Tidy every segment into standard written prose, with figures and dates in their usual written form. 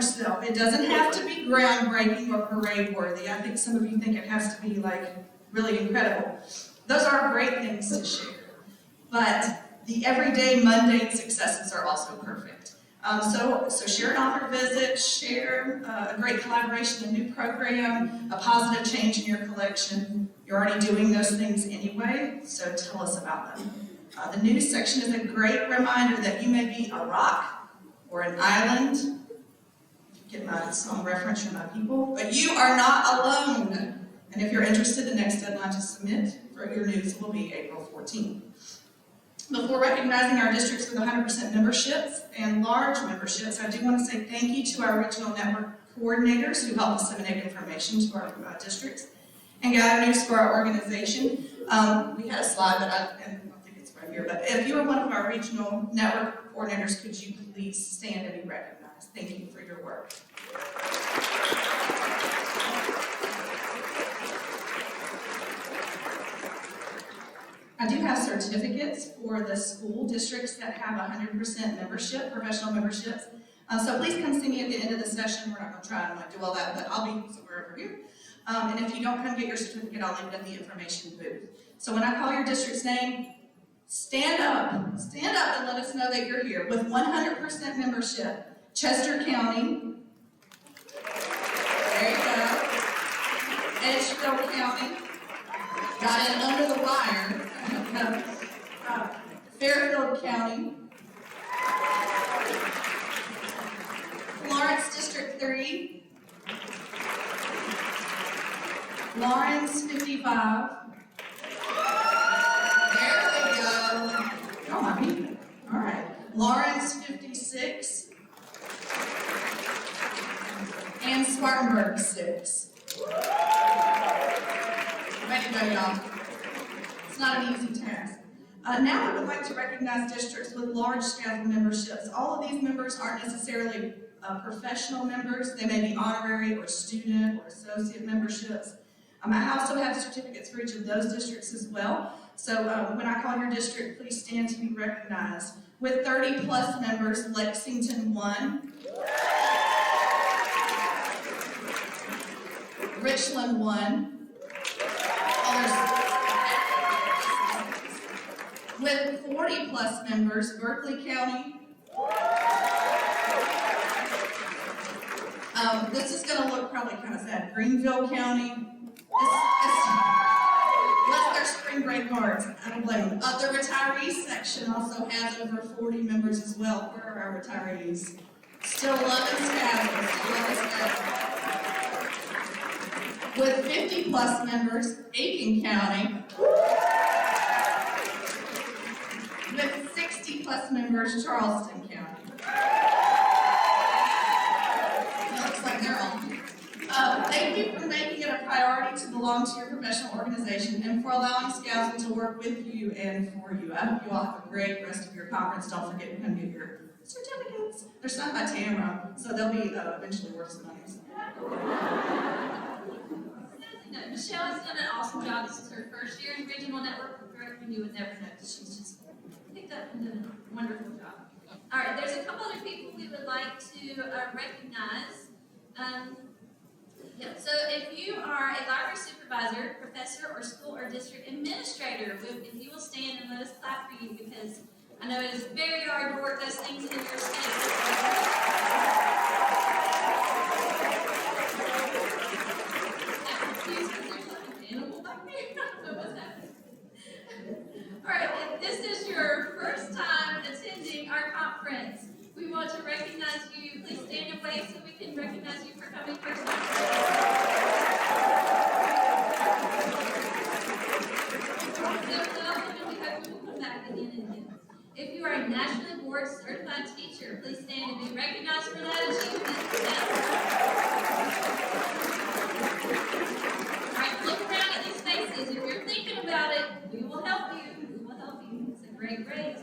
yourself. It doesn't have to be groundbreaking or parade worthy. I think some of you think it has to be like really incredible. Those are great things to share. But the everyday mundane successes are also perfect. So share an honor visit, share a great collaboration, a new program, a positive change in your collection. You're already doing those things anyway, so tell us about them. The news section is a great reminder that you may be a rock or an island. Get my song reference from my people, but you are not alone. And if you're interested, the next deadline to submit for your news will be April 14th. Before recognizing our districts with 100% memberships and large memberships, I do want to say thank you to our regional network coordinators who help disseminate information to our districts and gather news for our organization. We had a slide, but I don't think it's right here, but if you are one of our regional network coordinators, could you please stand and be recognized? Thank you for your work. I do have certificates for the school districts that have 100% membership, professional memberships. So please come see me at the end of the session. We're not going to try to do all that, but I'll be somewhere over here. And if you don't come get your certificate, I'll leave it at the information booth. So when I call your district's name, stand up and let us know that you're here. With 100% membership, Chester County, there you go, Edgefield County, got in under the wire, Fairfield County, Florence District 3, Lawrence 55, there we go, oh my people, all right, Lawrence 56, and Spartanburg 6. Way to go, y'all. It's not an easy task. Now I would like to recognize districts with large SCASL memberships. All of these members aren't necessarily professional members. They may be honorary or student or associate memberships. I also have certificates for each of those districts as well. So when I call your district, please stand to be recognized. With 30 plus members, Lexington 1, Richland 1, with 40 plus members, Berkeley County. This is going to look probably kind of sad. Greenville County. Bless their spring break cards. I don't blame them. The retirees section also has over 40 members as well. Where are our retirees? Still loving SCASL. With 50 plus members, Aiken County. With 60 plus members, Charleston County. It looks like they're on. Thank you for making it a priority to belong to your professional organization and for allowing SCASL to work with you and for you. I hope you all have a great rest of your conference. Don't forget to come get your certificates. They're signed by Tamara, so they'll be eventually worth some money. Michelle has done an awesome job. This is her first year in regional network directing. You would never know because she's just picked up and done a wonderful job. All right, there's a couple other people we would like to recognize. So if you are a library supervisor, professor, or school or district administrator, if you will stand and let us clap for you, because I know it is very hard to work those things in your state. Alright, if this is your first time attending our conference, we want to recognize you. Please stand and wave so we can recognize you for coming first time. We hope you will come back again and again. If you are a nationally board certified teacher, please stand and be recognized for that achievement. Alright, look around at these faces. If you're thinking about it, we will help you. It's a great grade.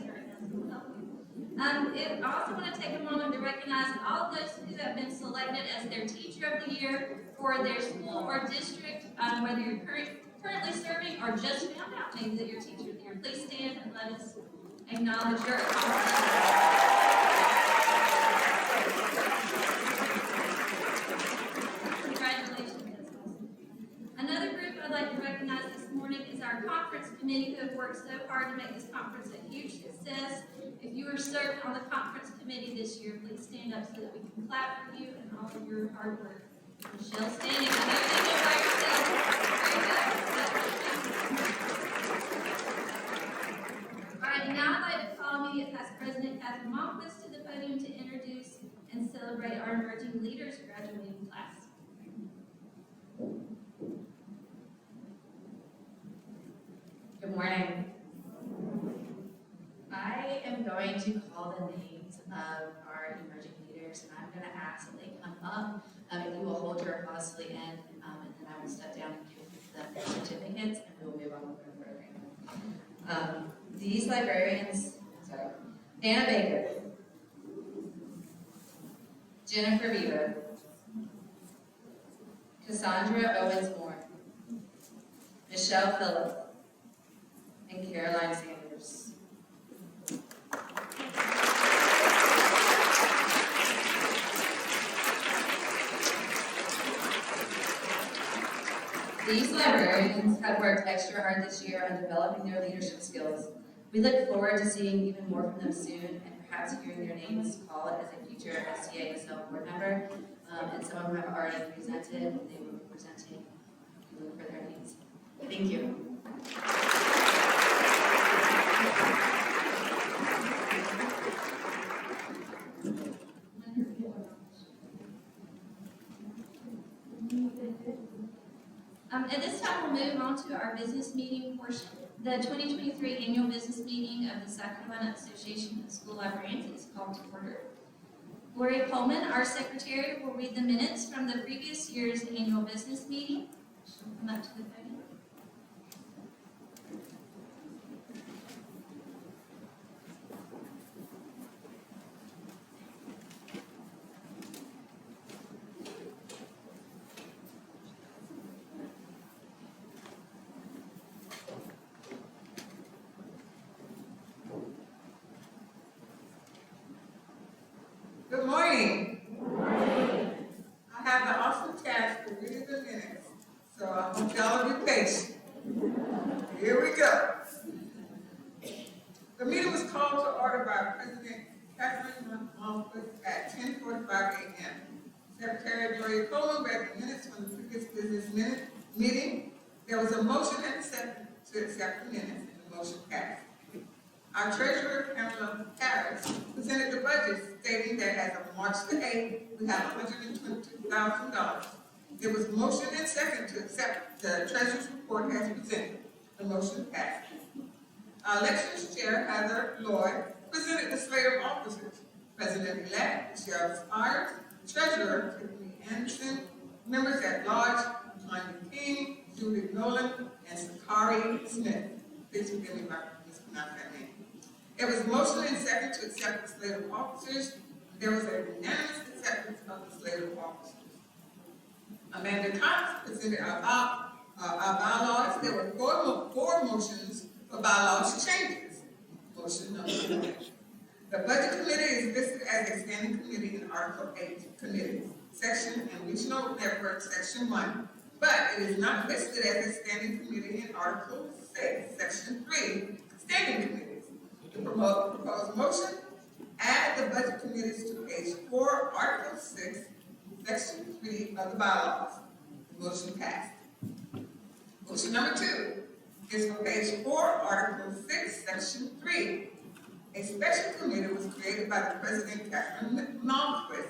We will help you. I also want to take a moment to recognize all of those who have been selected as their Teacher of the Year for their school or district, whether you're currently serving or just found out maybe that you're Teacher of the Year. Please stand and let us acknowledge your accomplishments. conference committee who have worked so hard to make this conference a huge success. If you were served on the conference committee this year, please stand up so that we can clap for you and all of your hard work. Michelle Standing, I know you did it by yourself. Very good. All right, and now I'd like to call immediate past President Catherine Monquist to the podium to introduce and celebrate our emerging leaders graduating class. Good morning. I am going to call the names of our emerging leaders, and I'm going to ask that they come up. If you will hold your applause to the end, and then I will step down and give them their certificates, and we will move on with our program. These librarians, Anna Baker, Jennifer Beaver, Cassandra Owens-Moore, Michelle Phillip, and Caroline Sanders. These librarians have worked extra hard this year on developing their leadership skills. We look forward to seeing even more from them soon, and perhaps hearing their names called as a future SCASL board member. And some of them have already presented, and they will be presenting. We look for their names. Thank you. At this time, we'll move on to our business meeting portion. The 2023 annual business meeting of the South Carolina Association of School Librarians is called to order. Lori Coleman, our secretary, will read the minutes from the previous year's annual business meeting. She'll come up to the podium. Good morning. I have the awesome task of reading the minutes, so I hope y'all will be patient. Here we go. The meeting was called to order by President Catherine Monquist at 10:45 a.m. Secretary Lori Coleman read the minutes from the previous business meeting. There was a motion and a second to accept the minutes, and the motion passed. Our treasurer, Pamela Harris, presented the budget stating that as of March the 8th, we have $122,000. There was motion and second to accept the treasurer's report as presented. The motion passed. Our elections chair, Heather Lloyd, presented the slate of officers. President-elect, Sheriff Spires, Treasurer, Tiffany Anderson, members at large, Tanya King, Judy Nolan, and Sakari Smith. Please forgive me if I mispronounce that name. There was motion and second to accept the slate of officers. There was a unanimous acceptance of the slate of officers. Amanda Cox presented our bylaws. There were four motions for bylaws changes. Motion number 1. The Budget Committee is listed as a standing committee in Article 8, Committees, Section and Regional Network, Section 1, but it is not listed as a standing committee in Article 6, Section 3, Standing Committees. The proposed motion, add the budget committees to page 4, Article 6, Section 3 of the bylaws. The motion passed. Motion number 2 is for page 4, Article 6, Section 3. A special committee was created by the President, Catherine Monquist,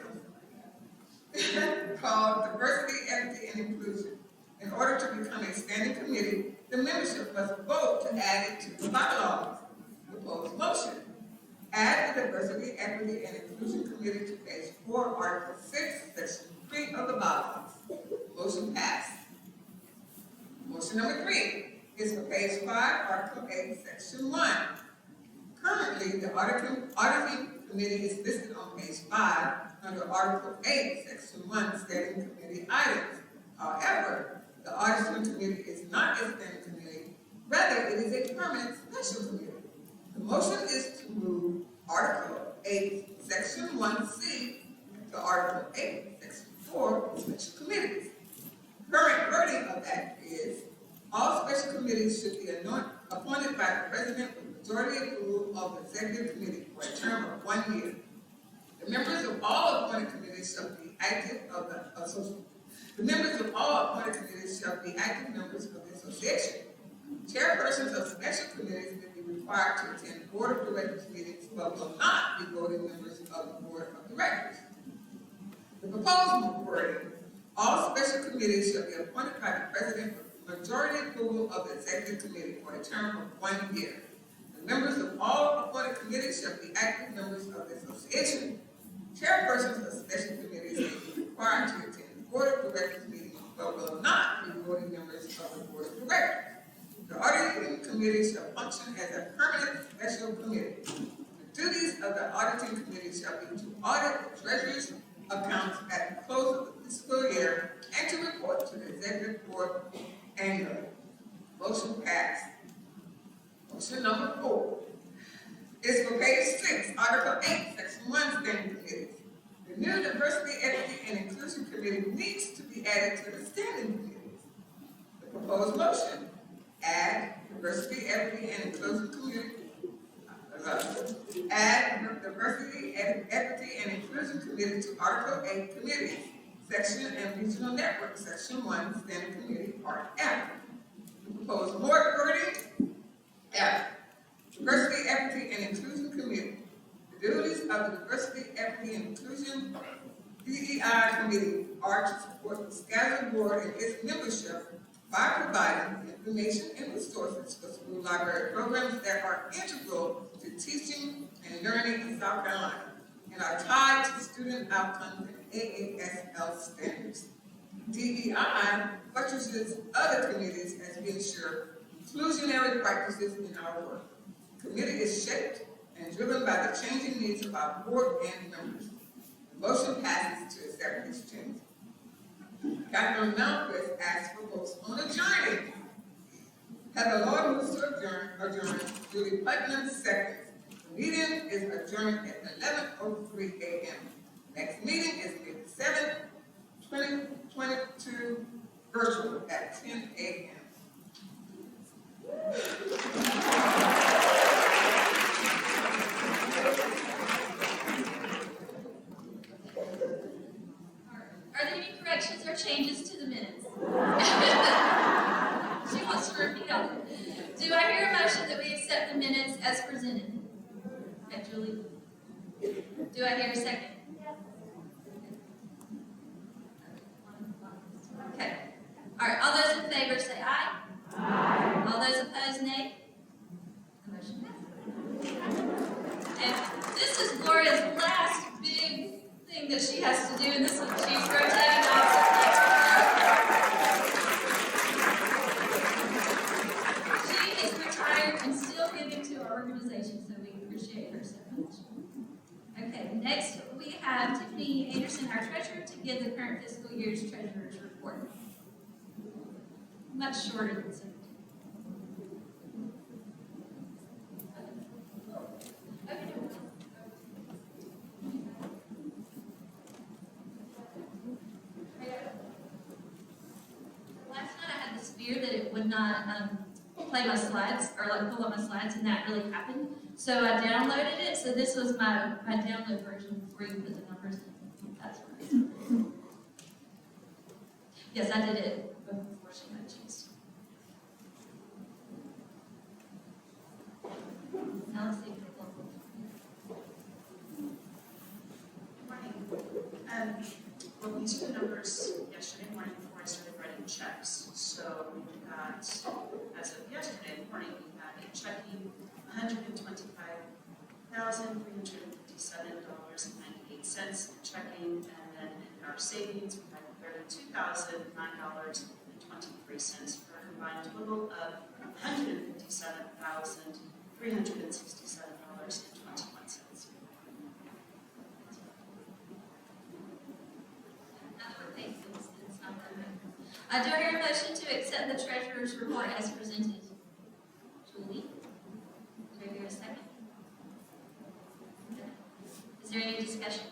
called Diversity, Equity, and Inclusion. In order to become a standing committee, the membership must vote to add it to the bylaws. Proposed motion. Add the Diversity, Equity, and Inclusion Committee to page 4, Article 6, Section 3 of the bylaws. Motion passed. Motion number 3 is for page 5, Article 8, Section 1. Currently, the auditing committee is listed on page 5 under Article 8, Section 1, Standing Committee items. However, the auditing committee is not a standing committee. Rather, it is a permanent special committee. The motion is to move Article 8, Section 1C to Article 8, Section 4, Special Committees. Current wording of that is All special committees should be appointed by the president with majority approval of the executive committee for a term of 1 year. The members of all appointed committees shall be active The members of all appointed committees shall be active members of the association. Chairpersons of special committees may be required to attend board of directors meetings, but will not be voting members of the board of directors. The proposed wording: all special committees shall be appointed by the president with majority approval of the executive committee for a term of 1 year. The members of all appointed committees shall be active members of the association. Chairpersons of special committees may be required to attend the board of directors meetings, but will not be voting members of the board of directors. The auditing committee shall function as a permanent special committee. The duties of the auditing committee shall be to audit the treasurer's accounts at the close of the fiscal year and to report to the executive board annually. Motion passed. Motion number 4 is for page 6, Article 8, Section 1, Standing Committees. The new Diversity, Equity, and Inclusion Committee needs to be added to the standing committees. The proposed motion: add Diversity, Equity, and Inclusion Committee. Add Diversity, Equity, and Inclusion Committee to Article 8 Committees, Section and Regional Network, Section 1, Standing Committee, Part F. The proposed wording: F. Diversity, Equity, and Inclusion Committee. The duties of the Diversity, Equity, and Inclusion DEI Committee are to support the SCASL board and its membership by providing information and resources for school library programs that are integral to teaching and learning in South Carolina and are tied to student outcomes and AASL standards. DEI buttresses other committees as we ensure inclusionary practices in our work. The committee is shaped and driven by the changing needs of our board and members. The motion passes to accept these changes. Catherine Malquist asks for votes on adjourning. Heather Lord moves to adjourn. Julie Putnam seconds. The meeting is adjourned at 11:03 a.m. Next meeting is May 7th, 2022, virtual at 10 a.m. Are there any corrections or changes to the minutes? She wants to repeat all of it. Do I hear a motion that we accept the minutes as presented? Okay, Julie. Do I hear a second? Okay. All right, all those in favor say aye. Aye. All those opposed, nay. The motion passes. And this is Gloria's last big thing that she has to do in this one. She's rotating off. She is retired and still giving to our organization, so we appreciate her so much. Okay, next we have Tiffany Anderson, our treasurer, to give the current fiscal year's treasurer's report. Much shorter than 17. Last night I had this fear that it would not play my slides or like pull up my slides, and that really happened. So I downloaded it. So this was my download version before you put the numbers in. That's right. Yes, I did it before she had a chance to. Now let's see. Morning. Well, we took the numbers yesterday morning before I started writing checks. So we got, as of yesterday morning, we had a checking $125,357.98 checking, and then in our savings we had $32,009.23 for a combined total of $157,367.21. Do I hear a motion to accept the treasurer's report as presented? Julie? Do I hear a second? Is there any discussion?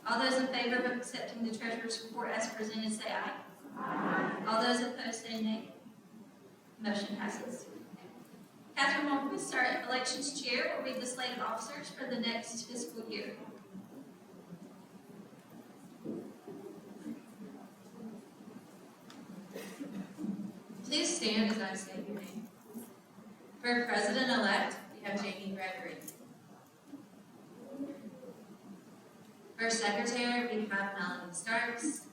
All those in favor of accepting the treasurer's report as presented say aye. Aye. All those opposed say nay. Motion passes. Catherine Malmquist, our elections chair, will read the slate of officers for the next fiscal year. Please stand as I state your name. For President-elect, we have Jamie Gregory. For Secretary, we have Melanie Starks.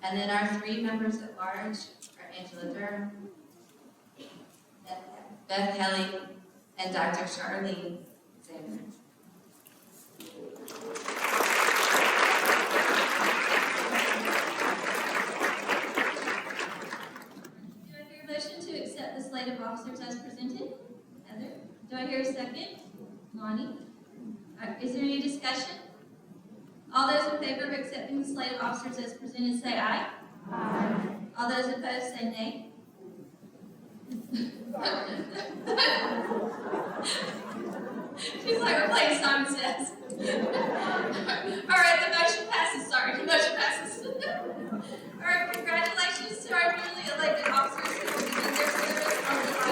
And then our 3 members at large are Angela Durham, Beth Kelly, and Dr. Charlene Zimmer. Do I hear a motion to accept the slate of officers as presented? Heather? Do I hear a second? Lonnie? Is there any discussion? All those in favor of accepting the slate of officers as presented say aye. Aye. All those opposed say nay. She's like, we're playing Simon Says. All right, the motion passes. Sorry, the motion passes. All right, congratulations to our newly elected officers who will begin their service on July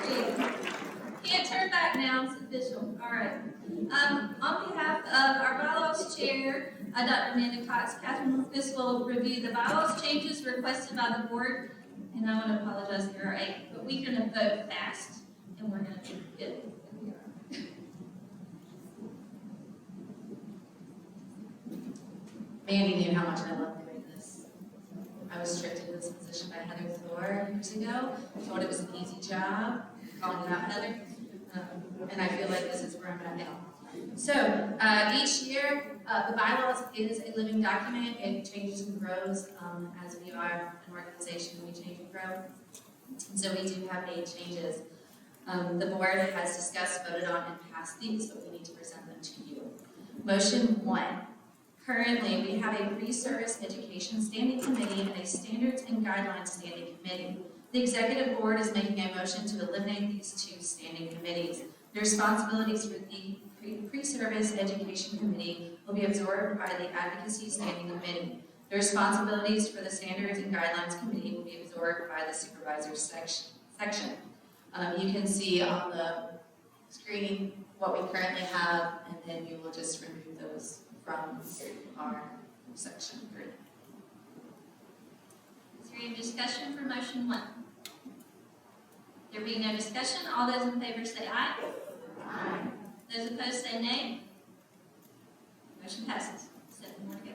1st. Can't turn back now, it's official. All right. On behalf of our bylaws chair, Dr. Amanda Cox, Catherine Malmquist will review the bylaws changes requested by the board. And I want to apologize, there are 8, but we're going to vote fast, and we're going to be good. Mandy knew how much I loved doing this. I was stripped into this position by Heather Thor years ago. I thought it was an easy job, calling it out Heather. And I feel like this is where I'm at now. So each year, the bylaws is a living document. It changes and grows as we are an organization. We change and grow. And so we do have 8 changes. The board has discussed, voted on, and passed these, but we need to present them to you. Motion 1. Currently, we have a pre-service education standing committee and a standards and guidelines standing committee. The executive board is making a motion to eliminate these 2 standing committees. The responsibilities for the pre-service education committee will be absorbed by the advocacy standing committee. The responsibilities for the standards and guidelines committee will be absorbed by the supervisor's section. You can see on the screen what we currently have, and then you will just remove those from our section 3. Is there any discussion for motion 1? There being no discussion, all those in favor say aye. Aye. Those opposed say nay. Motion passes. 7 more to go.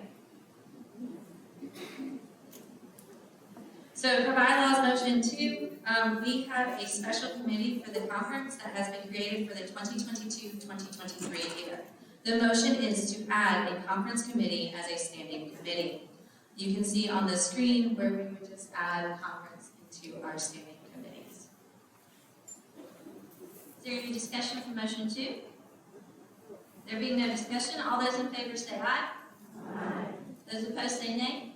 So for bylaws motion 2, we have a special committee for the conference that has been created for the 2022-2023 year. The motion is to add a conference committee as a standing committee. You can see on the screen where we would just add conference into our standing committees. Is there any discussion for motion 2? There being no discussion, all those in favor say aye. Aye. Those opposed say nay.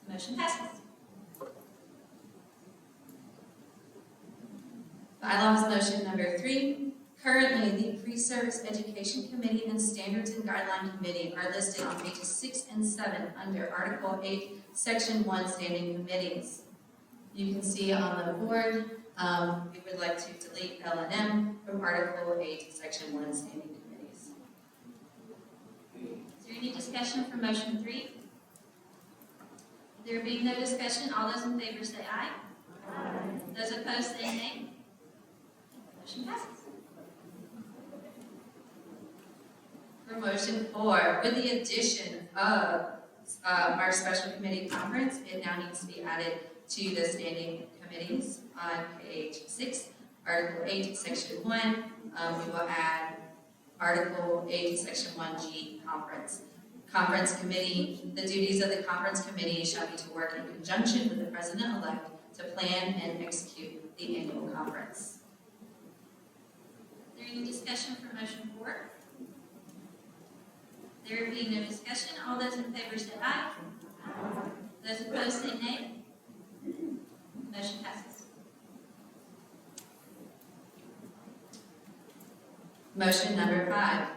The motion passes. Bylaws motion number 3. Currently, the Pre-Service Education Committee and Standards and Guideline Committee are listed on pages 6 and 7 under Article 8, Section 1, Standing Committees. You can see on the board, we would like to delete L&M from Article 8, Section 1, Standing Committees. Is there any discussion for motion 3? There being no discussion, all those in favor say aye. Aye. Those opposed say nay. Motion passes. For motion 4, with the addition of our special committee conference, it now needs to be added to the standing committees on page 6, Article 8, Section 1. We will add Article 8, Section 1G, Conference. Conference Committee, the duties of the Conference Committee shall be to work in conjunction with the President-elect to plan and execute the annual conference. Is there any discussion for motion 4? There being no discussion, all those in favor say aye. Aye. Those opposed say nay. Motion passes. Motion number 5.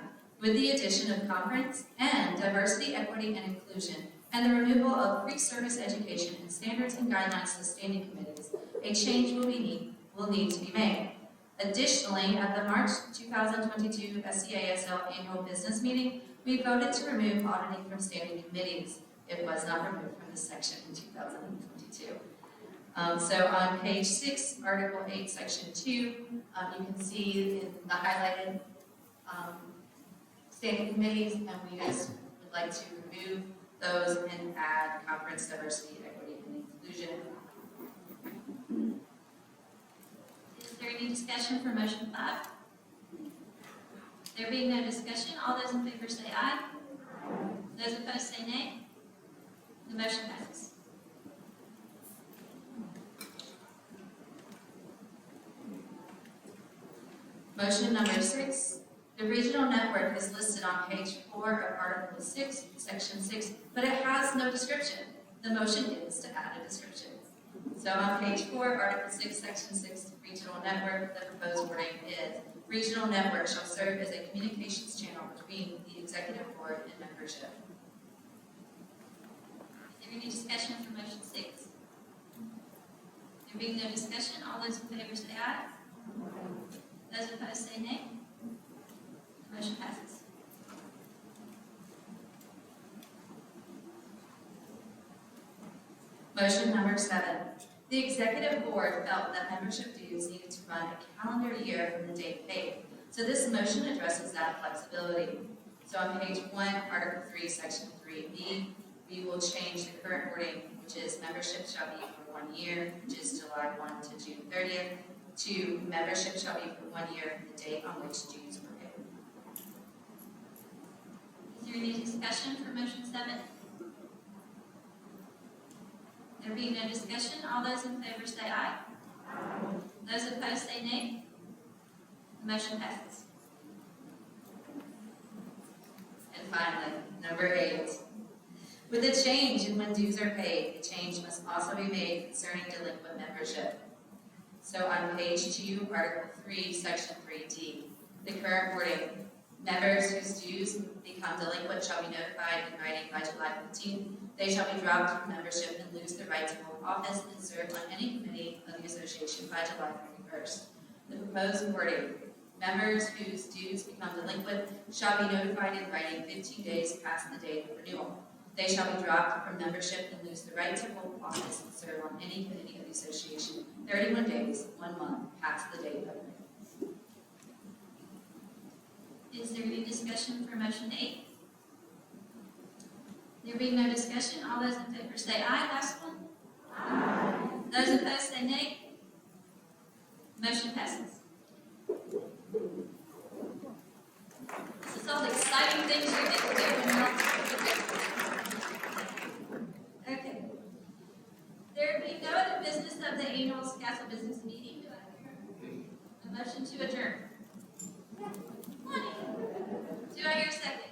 With the addition of conference and diversity, equity, and inclusion, and the removal of pre-service education and standards and guidelines to standing committees, a change will need to be made. Additionally, at the March 2022 SCASL annual business meeting, we voted to remove auditing from standing committees. It was not removed from this section in 2022. So on page 6, Article 8, Section 2, you can see in the highlighted standing committees, and we just would like to remove those and add conference diversity, equity, and inclusion. Is there any discussion for motion 5? There being no discussion, all those in favor say aye. Those opposed say nay. The motion passes. Motion number 6, the regional network is listed on page 4 of Article 6, Section 6, but it has no description. The motion is to add a description. So on page 4, Article 6, Section 6, regional network, the proposed wording is, regional network shall serve as a communications channel between the executive board and membership. Is there any discussion for motion 6? There being no discussion, all those in favor say aye. Those opposed say nay. The motion passes. Motion number 7. The executive board felt that membership dues needed to run a calendar year from the date paid. So this motion addresses that flexibility. So on page 1, Article 3, Section 3B, we will change the current wording, which is membership shall be for 1 year, which is July 1 to June 30th, to membership shall be for 1 year from the date on which dues were paid. Is there any discussion for motion 7? There being no discussion, all those in favor say aye. Those opposed say nay. The motion passes. And finally, number 8. With a change in when dues are paid, a change must also be made concerning delinquent membership. So on page 2, Article 3, Section 3D, the current wording, members whose dues become delinquent shall be notified in writing by July 15th. They shall be dropped from membership and lose the right to hold office and serve on any committee of the association by July 31st. The proposed wording, members whose dues become delinquent shall be notified in writing 15 days past the date of renewal. They shall be dropped from membership and lose the right to hold office and serve on any committee of the association 31 days, 1 month past the date of renewal. Is there any discussion for motion 8? There being no discussion, all those in favor say aye. Last one. Aye. Those opposed say nay. Motion passes. This is all the exciting things you get to do when you're on. Okay. There being no other business of the annual SCASL business meeting, do I hear a motion to adjourn? Do I hear a second?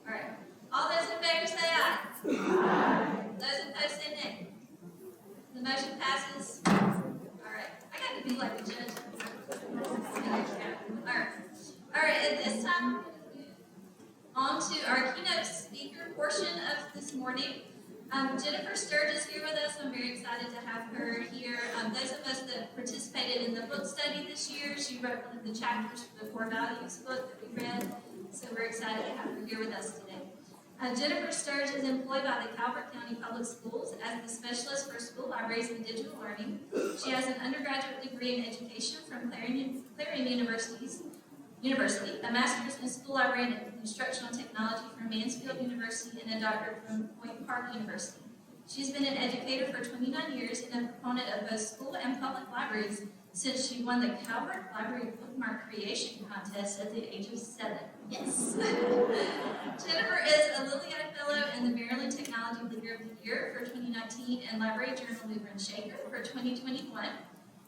All right. All those in favor say aye. Aye. Those opposed say nay. The motion passes. All right. I got to be like a judge. All right. At this time, we're going to move on to our keynote speaker portion of this morning. Jennifer Sturge is here with us. I'm very excited to have her here. Those of us that participated in the book study this year, she wrote one of the chapters for the Core Values book that we read. So we're excited to have her here with us today. Jennifer Sturge is employed by the Calvert County Public Schools as the specialist for school libraries and digital learning. She has an undergraduate degree in education from Clarion University, a master's in school library and instructional technology from Mansfield University, and a doctorate from Point Park University. She's been an educator for 29 years and a proponent of both school and public libraries since she won the Calvert Library Bookmark Creation Contest at the age of 7. Yes. Jennifer is a Lilliard Fellow and the Maryland Technology Leader of the Year for 2019 and Library Journal Mover and Shaker for 2021.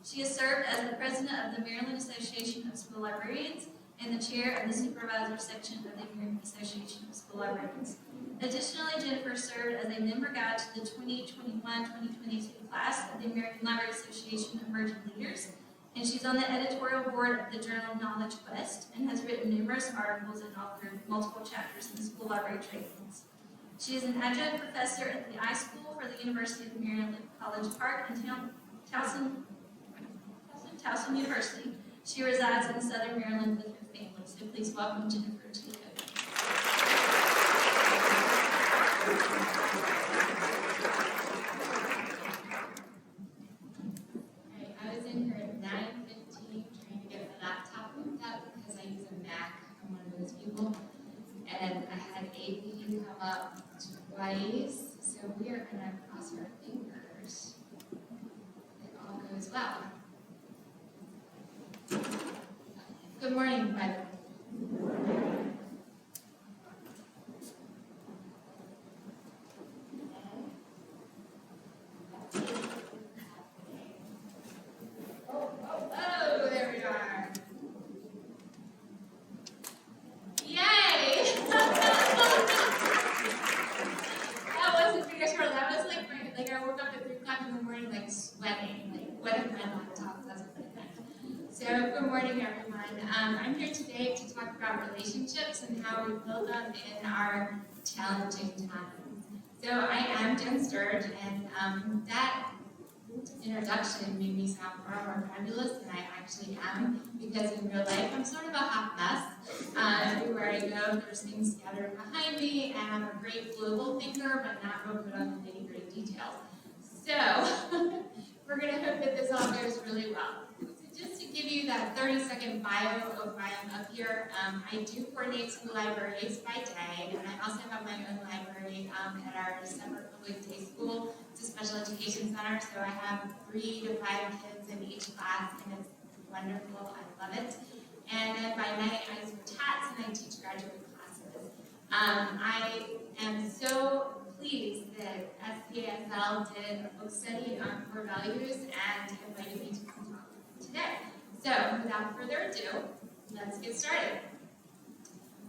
She has served as the president of the Maryland Association of School Librarians and the chair of the supervisor section of the American Association of School Librarians. Additionally, Jennifer served as a member guide to the 2021-2022 class of the American Library Association Emerging Leaders, and she's on the editorial board of the journal Knowledge Quest and has written numerous articles and authored multiple chapters in the school library trainings. She is an adjunct professor at the iSchool for the University of Maryland College Park and Towson University. She resides in Southern Maryland with her family. So please welcome Jennifer to the podium. Right, I was in here at 9:15 trying to get my laptop hooked up because I use a Mac. I'm one of those people. And I had AP come up twice, so we are going to cross our fingers. It all goes well. Good morning, by the way. Oh, there we are. Yay! That wasn't figure short. That was like I woke up at 3 o'clock in the morning, like sweating. Like, what if my laptop doesn't connect? So, good morning, everyone. I'm here today to talk about relationships and how we build them in our challenging times. So, I am Jen Sturge, and that introduction made me sound far more fabulous than I actually am, because in real life I'm sort of a hot mess. Everywhere I go, there's things scattered behind me, and I'm a great global thinker, but not real good on the nitty-gritty details. So, we're going to hope that this all goes really well. So just to give you that 30-second bio of why I'm up here, I do coordinate school libraries by day, and I also have my own library at our December Public Day School. It's a special education center, so I have 3 to 5 kids in each class, and it's wonderful. I love it. And then by night, I switch hats and I teach graduate classes. I am so pleased that SCASL did a book study on core values and invited me to come talk today. So without further ado, let's get started.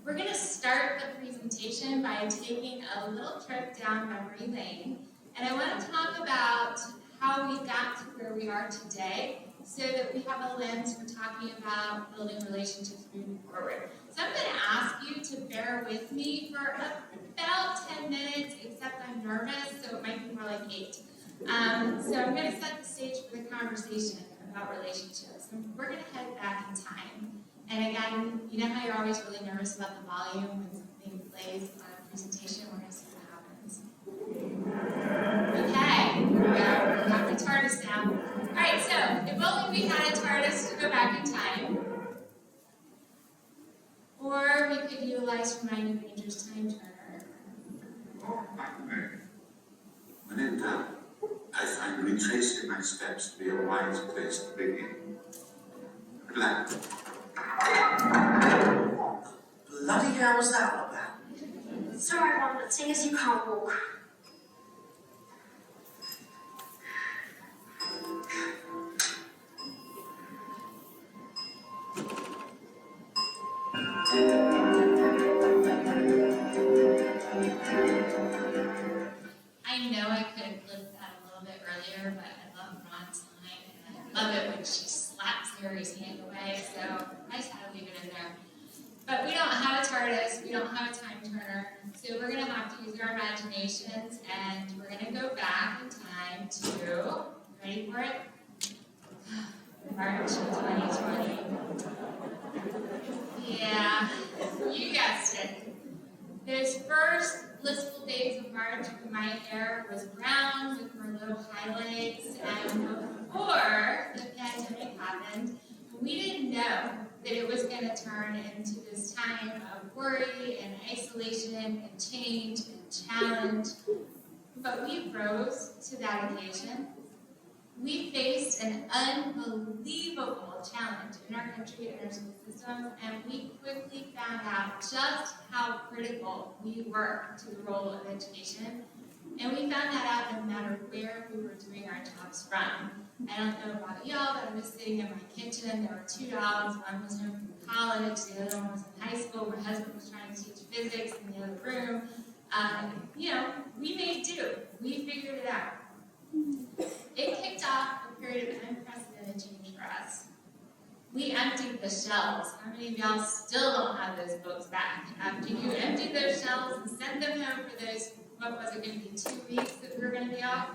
We're going to start the presentation by taking a little trip down memory lane. And I want to talk about how we got to where we are today so that we have a lens for talking about building relationships moving forward. So I'm going to ask you to bear with me for about 10 minutes, except I'm nervous, so it might be more like 8. So I'm going to set the stage for the conversation about relationships. And we're going to head back in time. And again, you know how you're always really nervous about the volume when something plays on a presentation? We're going to see what happens. Okay, here we go. We're not the TARDIS now. All right, so if only we had a TARDIS to go back in time. Or we could utilize Hermione Granger's time turner. Oh, when in doubt, I find retracing my steps to be a wise place to begin. Good luck. Bloody hell was that all about? Sorry, Mom, but seeing as you can't walk. I know I could have flipped that a little bit earlier, but I love Ron's line, and I love it when she slaps Harry's hand away, so I just had to leave it in there. But we don't have a TARDIS, we don't have a time turner, so we're going to have to use our imaginations, and we're going to go back in time to, ready for it? March 2020. Yeah, you guessed it. Those first blissful days of March when my hair was brown with Merlot highlights, and before the pandemic happened, we didn't know that it was going to turn into this time of worry and isolation and change and challenge. But we rose to that occasion. We faced an unbelievable challenge in our country and our school systems, and we quickly found out just how critical we were to the role of education. And we found that out no matter where we were doing our jobs from. I don't know about y'all, but I was sitting in my kitchen. There were 2 dogs. One was home from college. The other one was in high school. My husband was trying to teach physics in the other room. We made do. We figured it out. It kicked off a period of unprecedented change for us. We emptied the shelves. How many of y'all still don't have those books back? After you emptied those shelves and sent them home for those, what was it going to be, 2 weeks that we were going to be off?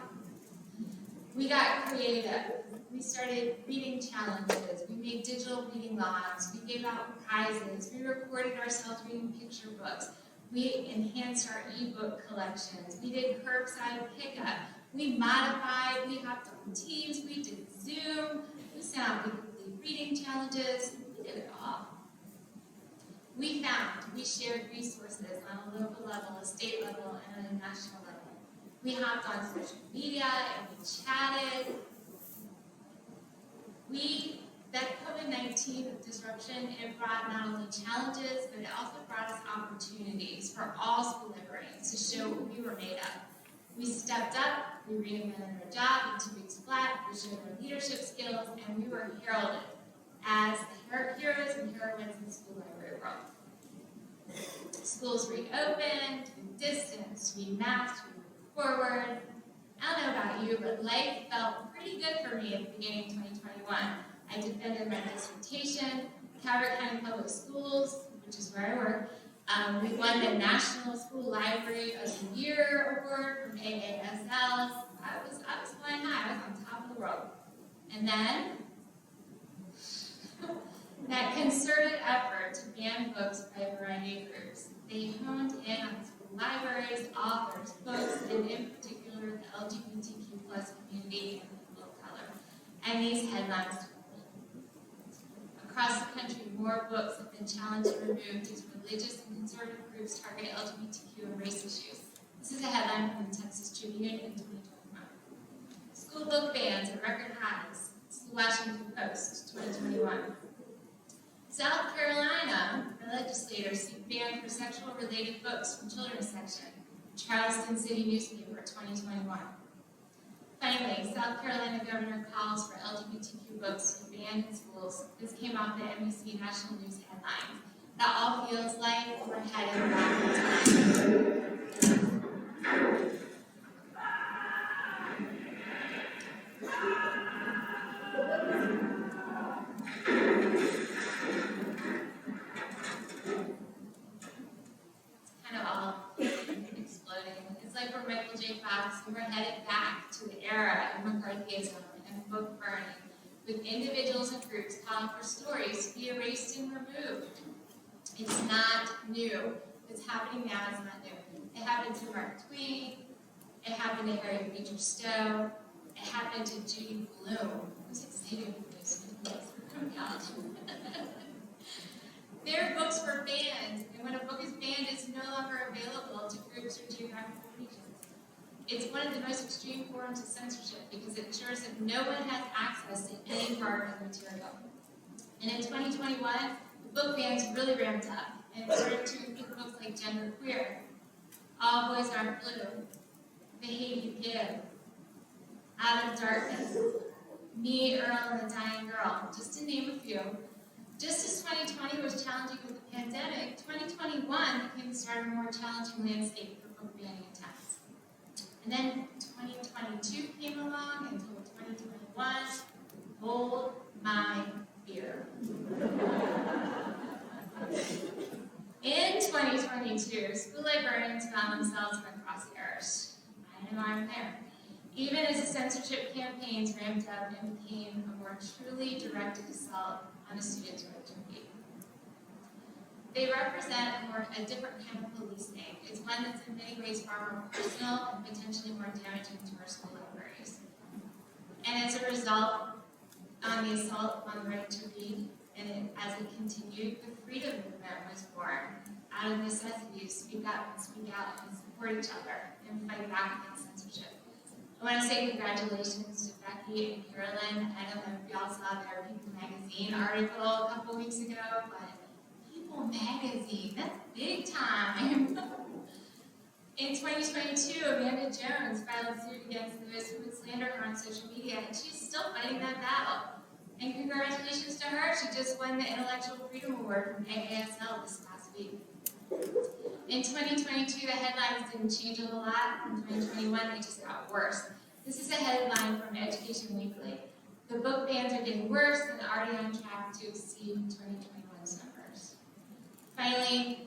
We got creative. We started reading challenges. We made digital reading logs. We gave out prizes. We recorded ourselves reading picture books. We enhanced our ebook collections. We did curbside pickup. We modified. We hopped on Teams. We did Zoom. We sent out weekly reading challenges. We did it all. We shared resources on a local level, a state level, and at a national level. We hopped on social media and we chatted. That COVID-19 disruption, it brought not only challenges, but it also brought us opportunities for all school librarians to show what we were made of. We stepped up, we reinvented our job in 2 weeks flat, we showed our leadership skills, and we were heralded as the heroes and heroines in the school library world. Schools reopened, we distanced, we masked, we moved forward. I don't know about you, but life felt pretty good for me at the beginning of 2021. I defended my dissertation, Calvert County Public Schools, which is where I work. We won the National School Library of the Year award from AASL. I was flying high. I was on top of the world. And then that concerted effort to ban books by a variety of groups. They honed in on school libraries, authors, books, and in particular the LGBTQ plus community and people of color. And these headlines told me. Across the country, more books have been challenged and removed as religious and conservative groups target LGBTQ and race issues. This is a headline from the Texas Tribune in 2021. School book bans at record highs. This is the Washington Post, 2021. South Carolina, the legislators seek ban for sexual-related books from children's section. Charleston City Newspaper, 2021. Finally, South Carolina governor calls for LGBTQ books to be banned in schools. This came off the NBC National News headlines. That all feels like we're headed back in time. Kind of all exploding. It's like we're Michael J. Fox, and we're headed back to the era of McCarthyism and book burning, with individuals and groups calling for stories to be erased and removed. It's not new. What's happening now is not new. It happened to Mark Twain. It happened to Harriet Beecher Stowe. It happened to Judy Blume. Who's excited for those books from college? Their books were banned, and when a book is banned, it's no longer available to groups or geographical regions. It's one of the most extreme forms of censorship because it ensures that no one has access to any part of the material. And in 2021, the book bans really ramped up, and it started to include books like Gender Queer, All Boys Aren't Blue, The Hate You Give, Out of Darkness, Me, Earl, and the Dying Girl, just to name a few. Just as 2020 was challenging with the pandemic, 2021 became the start of a more challenging landscape for book banning attempts. And then 2022 came along until 2021. Hold my beer. In 2022, school librarians found themselves in a crosshairs. I know I'm there. Even as the censorship campaigns ramped up and became a more truly directed assault on a student's right to read. They represent a different kind of policing. It's one that's in many ways far more personal and potentially more damaging to our school libraries. And as a result, on the assault on the right to read, and as it continued, the freedom movement was born out of necessity to speak up and speak out and support each other and fight back against censorship. I want to say congratulations to Becky and Carolyn. I don't know if y'all saw their People Magazine article a couple weeks ago, but People Magazine, that's big time. In 2022, Amanda Jones filed suit against those who would slander her on social media, and she's still fighting that battle. And congratulations to her, she just won the Intellectual Freedom Award from AASL this past week. In 2022, the headlines didn't change a whole lot. In 2021, they just got worse. This is a headline from Education Weekly. The book bans are getting worse and already on track to exceed 2021's numbers. Finally,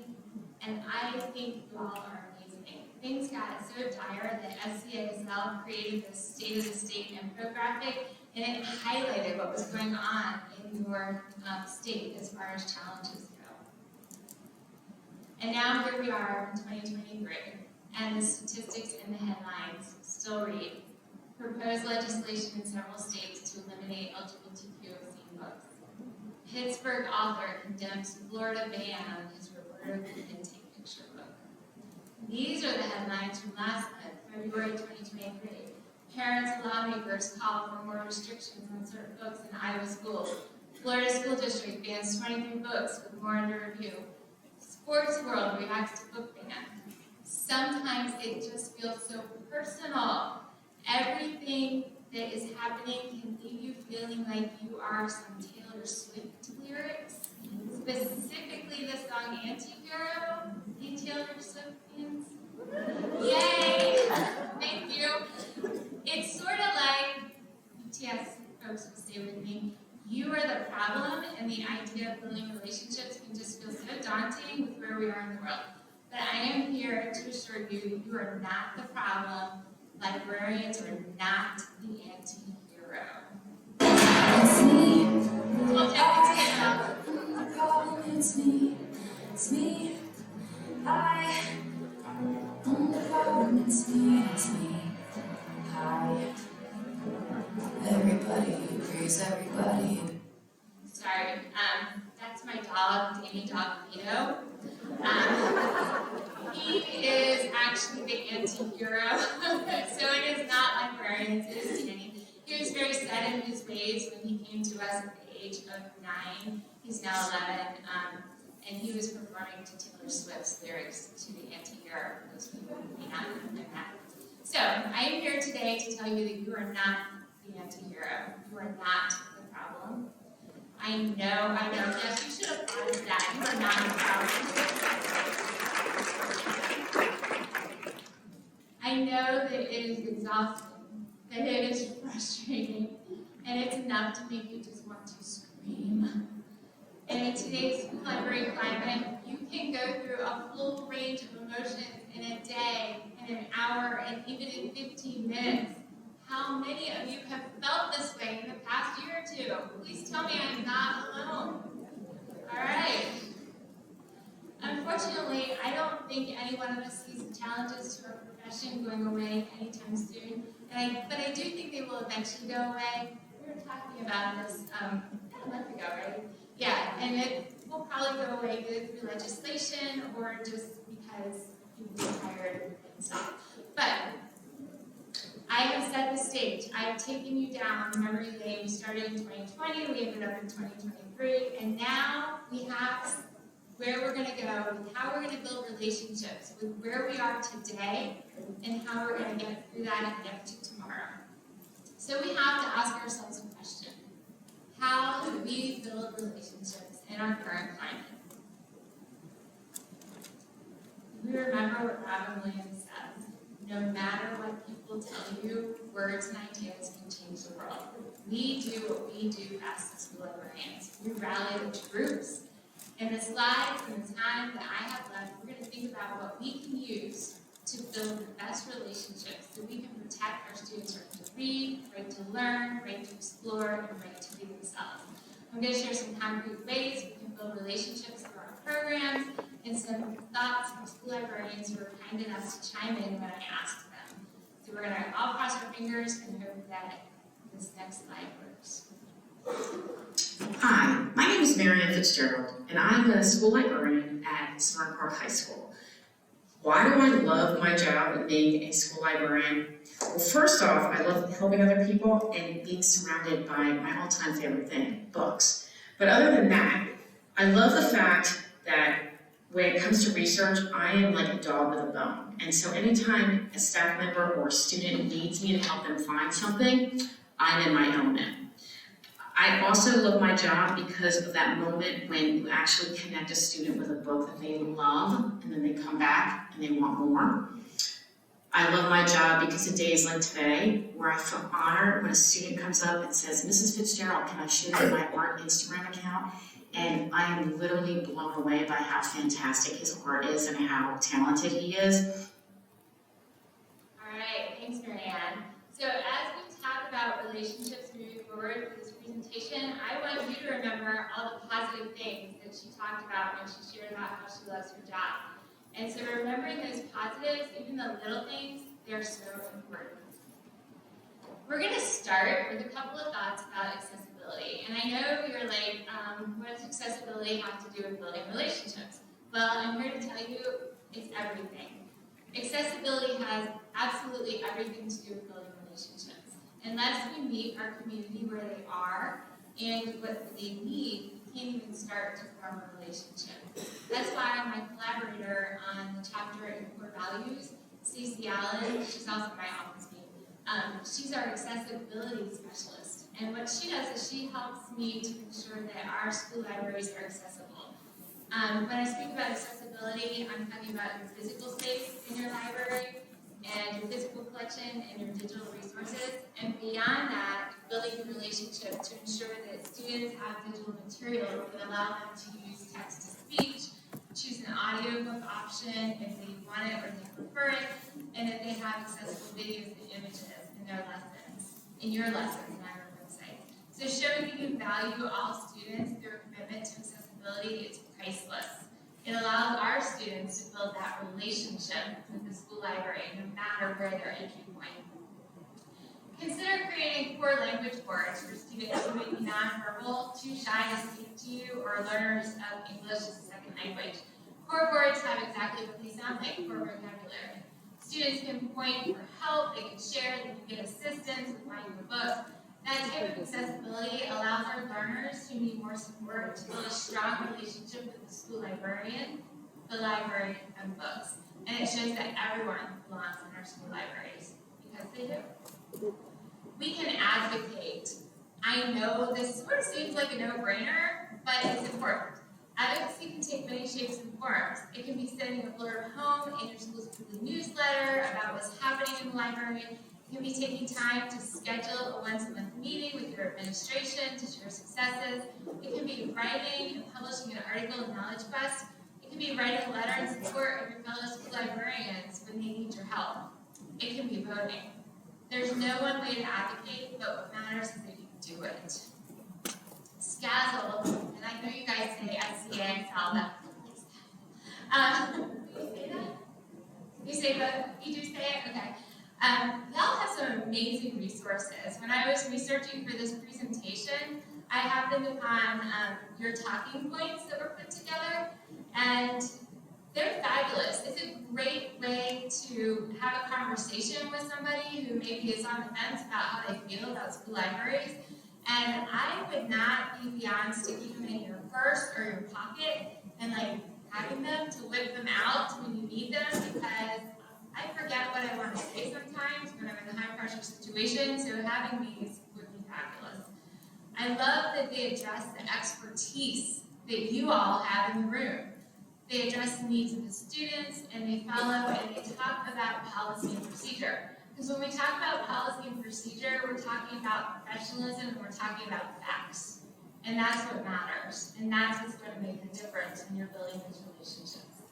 and I think you all are amazing, things got so dire that SCASL created this State of the State infographic, and it highlighted what was going on in your state as far as challenges go. And now here we are in 2023, and the statistics in the headlines still read, proposed legislation in several states to eliminate LGBTQ obscene books. Pittsburgh author condemns Florida ban on his reporter intake picture book. These are the headlines from last month, February 2023. Parents and lawmakers call for more restrictions on certain books in Iowa schools. Florida School District bans 23 books with more under review. Sports World reacts to book ban. Sometimes it just feels so personal. Everything that is happening can leave you feeling like you are some Taylor Swift lyrics. Specifically the song Anti-Hero. Hey Taylor Swift fans. Yay! Thank you. It's sort of like, BTS folks will stay with me, you are the problem, and the idea of building relationships can just feel so daunting with where we are in the world. But I am here to assure you that you are not the problem. Librarians are not the anti-hero. It's me. We'll take this out. The problem is me. It's me. The problem is me. It's me. Hi. Everybody agrees. Everybody. Sorry, that's my dog, Danny Dog Vito. He is actually the anti-hero, so it is not librarians, it is Danny. He was very set in his ways when he came to us at the age of 9. He's now 11, and he was performing to Taylor Swift's lyrics to the anti-hero, for those people who may not know that. So, I am here today to tell you that you are not the anti-hero. You are not the problem. I know, yes, you should have thought of that. You are not the problem. I know that it is exhausting, that it is frustrating, and it's enough to make you just want to scream. And in today's library climate, you can go through a full range of emotions in a day, in an hour, and even in 15 minutes. How many of you have felt this way in the past year or two? Please tell me I'm not alone. All right. Unfortunately, I don't think any one of us sees the challenges to our profession going away anytime soon. But I do think they will eventually go away. We were talking about this a month ago, right? Yeah, and it will probably go away either through legislation or just because people get tired and stuff. But I have set the stage. I have taken you down memory lane. We started in 2020, we ended up in 2023, and now we have where we're going to go, with how we're going to build relationships, with where we are today, and how we're going to get through that and get to tomorrow. So we have to ask ourselves a question. How do we build relationships in our current climate? We remember what Robin Williams says. No matter what people tell you, words and ideas can change the world. We do what we do best as school librarians. We rally the troops. In the slides and the time that I have left, we're going to think about what we can use to build the best relationships so we can protect our students' right to read, right to learn, right to explore, and right to be themselves. I'm going to share some concrete ways we can build relationships through our programs and some thoughts from school librarians who were kind enough to chime in when I asked them. So we're going to all cross our fingers and hope that this next slide works. Hi, my name is Marianne Fitzgerald, and I'm a school librarian at Smart Park High School. Why do I love my job of being a school librarian? Well, first off, I love helping other people and being surrounded by my all-time favorite thing, books. But other than that, I love the fact that when it comes to research, I am like a dog with a bone. And so anytime a staff member or a student needs me to help them find something, I'm in my element. I also love my job because of that moment when you actually connect a student with a book that they love, and then they come back and they want more. I love my job because of days like today, where I feel honored when a student comes up and says, Mrs. Fitzgerald, can I share my art Instagram account? And I am literally blown away by how fantastic his art is and how talented he is. All right, thanks, Marianne. So as we talk about relationships moving forward for this presentation, I want you to remember all the positive things that she talked about when she shared about how she loves her job. And so remembering those positives, even the little things, they're so important. We're going to start with a couple of thoughts about accessibility. And I know you're like, what does accessibility have to do with building relationships? Well, I'm here to tell you it's everything. Accessibility has absolutely everything to do with building relationships. Unless we meet our community where they are and what they need, we can't even start to form a relationship. That's why my collaborator on the chapter in core values, Stacey Allen, she's also my office mate. She's our accessibility specialist. And what she does is she helps me to ensure that our school libraries are accessible. When I speak about accessibility, I'm talking about your physical space in your library and your physical collection and your digital resources. And beyond that, building a relationship to ensure that students have digital materials that allow them to use text-to-speech, choose an audiobook option if they want it or they prefer it, and that they have accessible videos and images in their lessons, in your lessons on our website. So showing that you value all students through a commitment to accessibility is priceless. It allows our students to build that relationship with the school library, no matter where their entry point. Consider creating core language boards for students who may be nonverbal, too shy to speak to you, or learners of English as a second language. Core boards have exactly what they sound like, core vocabulary. Students can point for help, they can share, they can get assistance with finding the book. That type of accessibility allows our learners who need more support to build a strong relationship with the school librarian, the library, and books. And it shows that everyone belongs in our school libraries, because they do. We can advocate. I know this sort of seems like a no-brainer, but it's important. Advocacy can take many shapes and forms. It can be sending a blurb home in your school's weekly newsletter about what's happening in the library. It can be taking time to schedule a once-a-month meeting with your administration to share successes. It can be writing and publishing an article in Knowledge Quest. It can be writing a letter in support of your fellow school librarians when they need your help. It can be voting. There's no one way to advocate, but what matters is that you do it. SCASL, and I know you guys say SCASL, that's you say that? You do say it? Okay. Y'all have some amazing resources. When I was researching for this presentation, I happened upon your talking points that were put together, and they're fabulous. It's a great way to have a conversation with somebody who maybe is on the fence about how they feel about school libraries. And I would not be beyond sticking them in your purse or your pocket and like having them to whip them out when you need them, because I forget what I want to say sometimes when I'm in a high pressure situation, so having these would be fabulous. I love that they address the expertise that you all have in the room. They address the needs of the students, and they follow and they talk about policy and procedure. Because when we talk about policy and procedure, we're talking about professionalism and we're talking about facts. And that's what matters. And that's what's going to make the difference when you're building these relationships.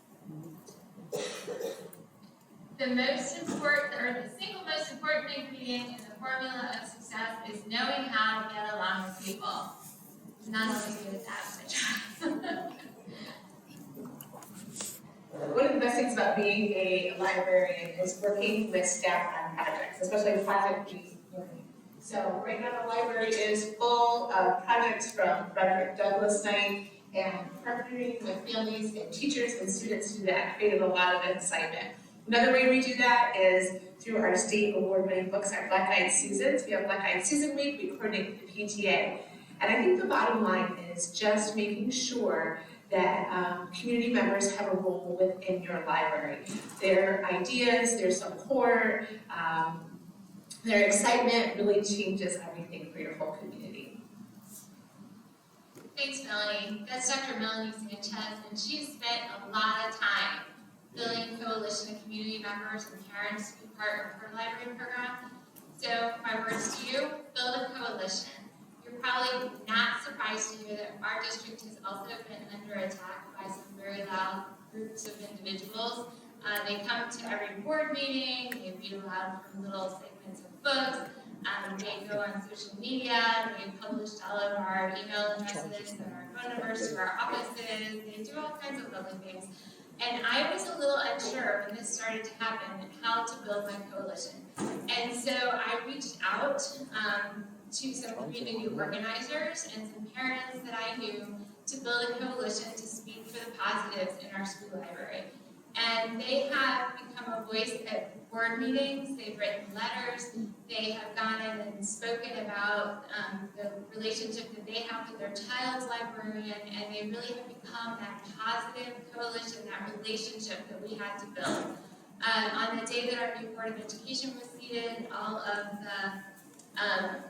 The most important, or the single most important ingredient in the formula of success is knowing how to get along with people. I'm not always good at that, but I try. One of the best things about being a librarian is working with staff on projects, especially project-based learning. So right now the library is full of projects from Frederick Douglass Night, and partnering with families and teachers and students to do that created a lot of excitement. Another way we do that is through our state award-winning books, our Black Eyed Susans. We have Black Eyed Susan Week, we coordinate with the PTA. And I think the bottom line is just making sure that community members have a role within your library. Their ideas, their support, their excitement really changes everything for your whole community. Thanks, Melanie. That's Dr. Melanie Sanchez, and she's spent a lot of time building coalition of community community members and parents to be part of her library program. So my words to you, build a coalition. You're probably not surprised to hear that our district has also been under attack by some very loud groups of individuals. They come to every board meeting, they read aloud from little segments of books, they go on social media, they published all of our email addresses and our phone numbers to our offices, they do all kinds of lovely things. And I was a little unsure when this started to happen how to build my coalition. And so I reached out to some community organizers and some parents that I knew to build a coalition to speak for the positives in our school library. And they have become a voice at board meetings, they've written letters, they have gone in and spoken about the relationship that they have with their child's librarian, and they really have become that positive coalition, that relationship that we had to build. On the day that our new Board of Education was seated, all of the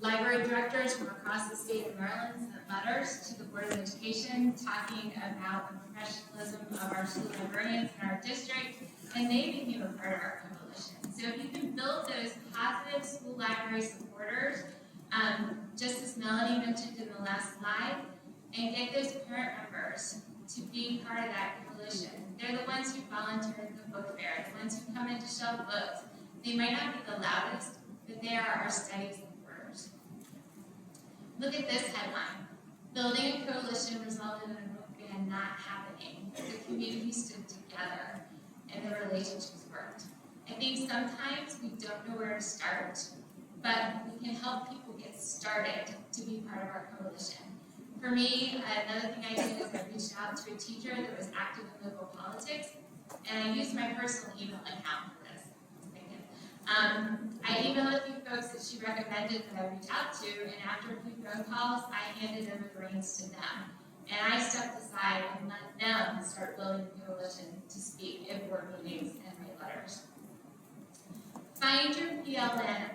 library directors from across the state of Maryland sent letters to the Board of Education talking about the professionalism of our school librarians in our district, and they became a part of our coalition. So if you can build those positive school library supporters, just as Melanie mentioned in the last slide, and get those parent members to be part of that coalition. They're the ones who volunteer at the book fair, the ones who come in to shelf books. They might not be the loudest, but they are our steady supporters. Look at this headline. Building a coalition resulted in a book ban not happening. The community stood together and the relationships worked. I think sometimes we don't know where to start, but we can help people get started to be part of our coalition. For me, another thing I did is I reached out to a teacher that was active in local politics, and I used my personal email account for this. I emailed a few folks that she recommended that I reach out to, and after a few phone calls, I handed over the reins to them. And I stepped aside and let them start building a coalition to speak at board meetings and write letters. Find your PLN.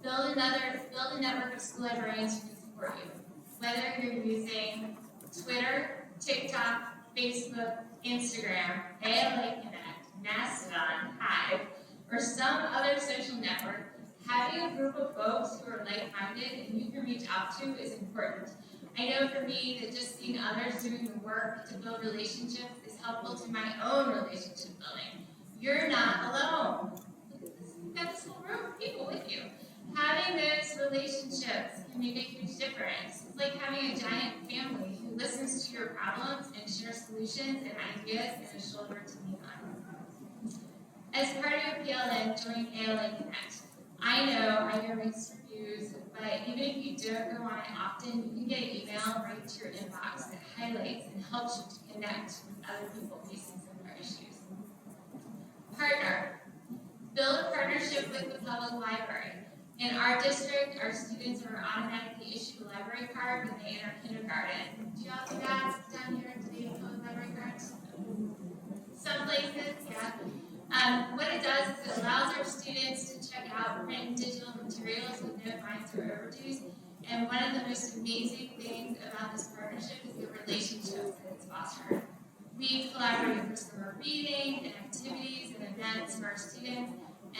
Build a network of school librarians who can support you. Whether you're using Twitter, TikTok, Facebook, Instagram, ALA Connect, Mastodon, Hive, or some other social network, having a group of folks who are like-minded and you can reach out to is important. I know for me that just seeing others doing the work to build relationships is helpful to my own relationship building. You're not alone. You've got this whole room of people with you. Having those relationships can make a huge difference. It's like having a giant family who listens to your problems and shares solutions and ideas and a shoulder to lean on. As part of your PLN, join ALA Connect. I know I hear mixed reviews, but even if you don't go on it often, you can get an email right to your inbox that highlights and helps you to connect with other people facing similar issues. Partner. Build a partnership with the public library. In our district, our students are automatically issued a library card when they enter kindergarten. Do y'all do that down here today, public library cards? Some places, yeah. What it does is it allows our students to check out print and digital materials with no fines or overdues. And one of the most amazing things about this partnership is the relationships that it's fostered. We collaborate for summer reading and activities and events for our students.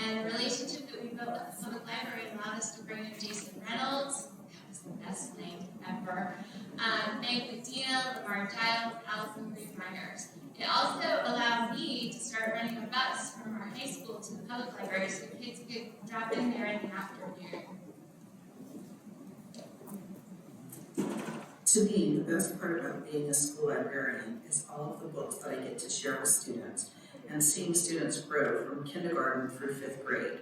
And the relationship that we built with the public library allowed us to bring in Jason Reynolds. That was the best name ever. Meg Medina, Lamar Giles, Allison Reed Myers. It also allowed me to start running a bus from our high school to the public library so kids could drop in there in the afternoon. To me, the best part about being a school librarian is all of the books that I get to share with students and seeing students grow from kindergarten through 5th grade.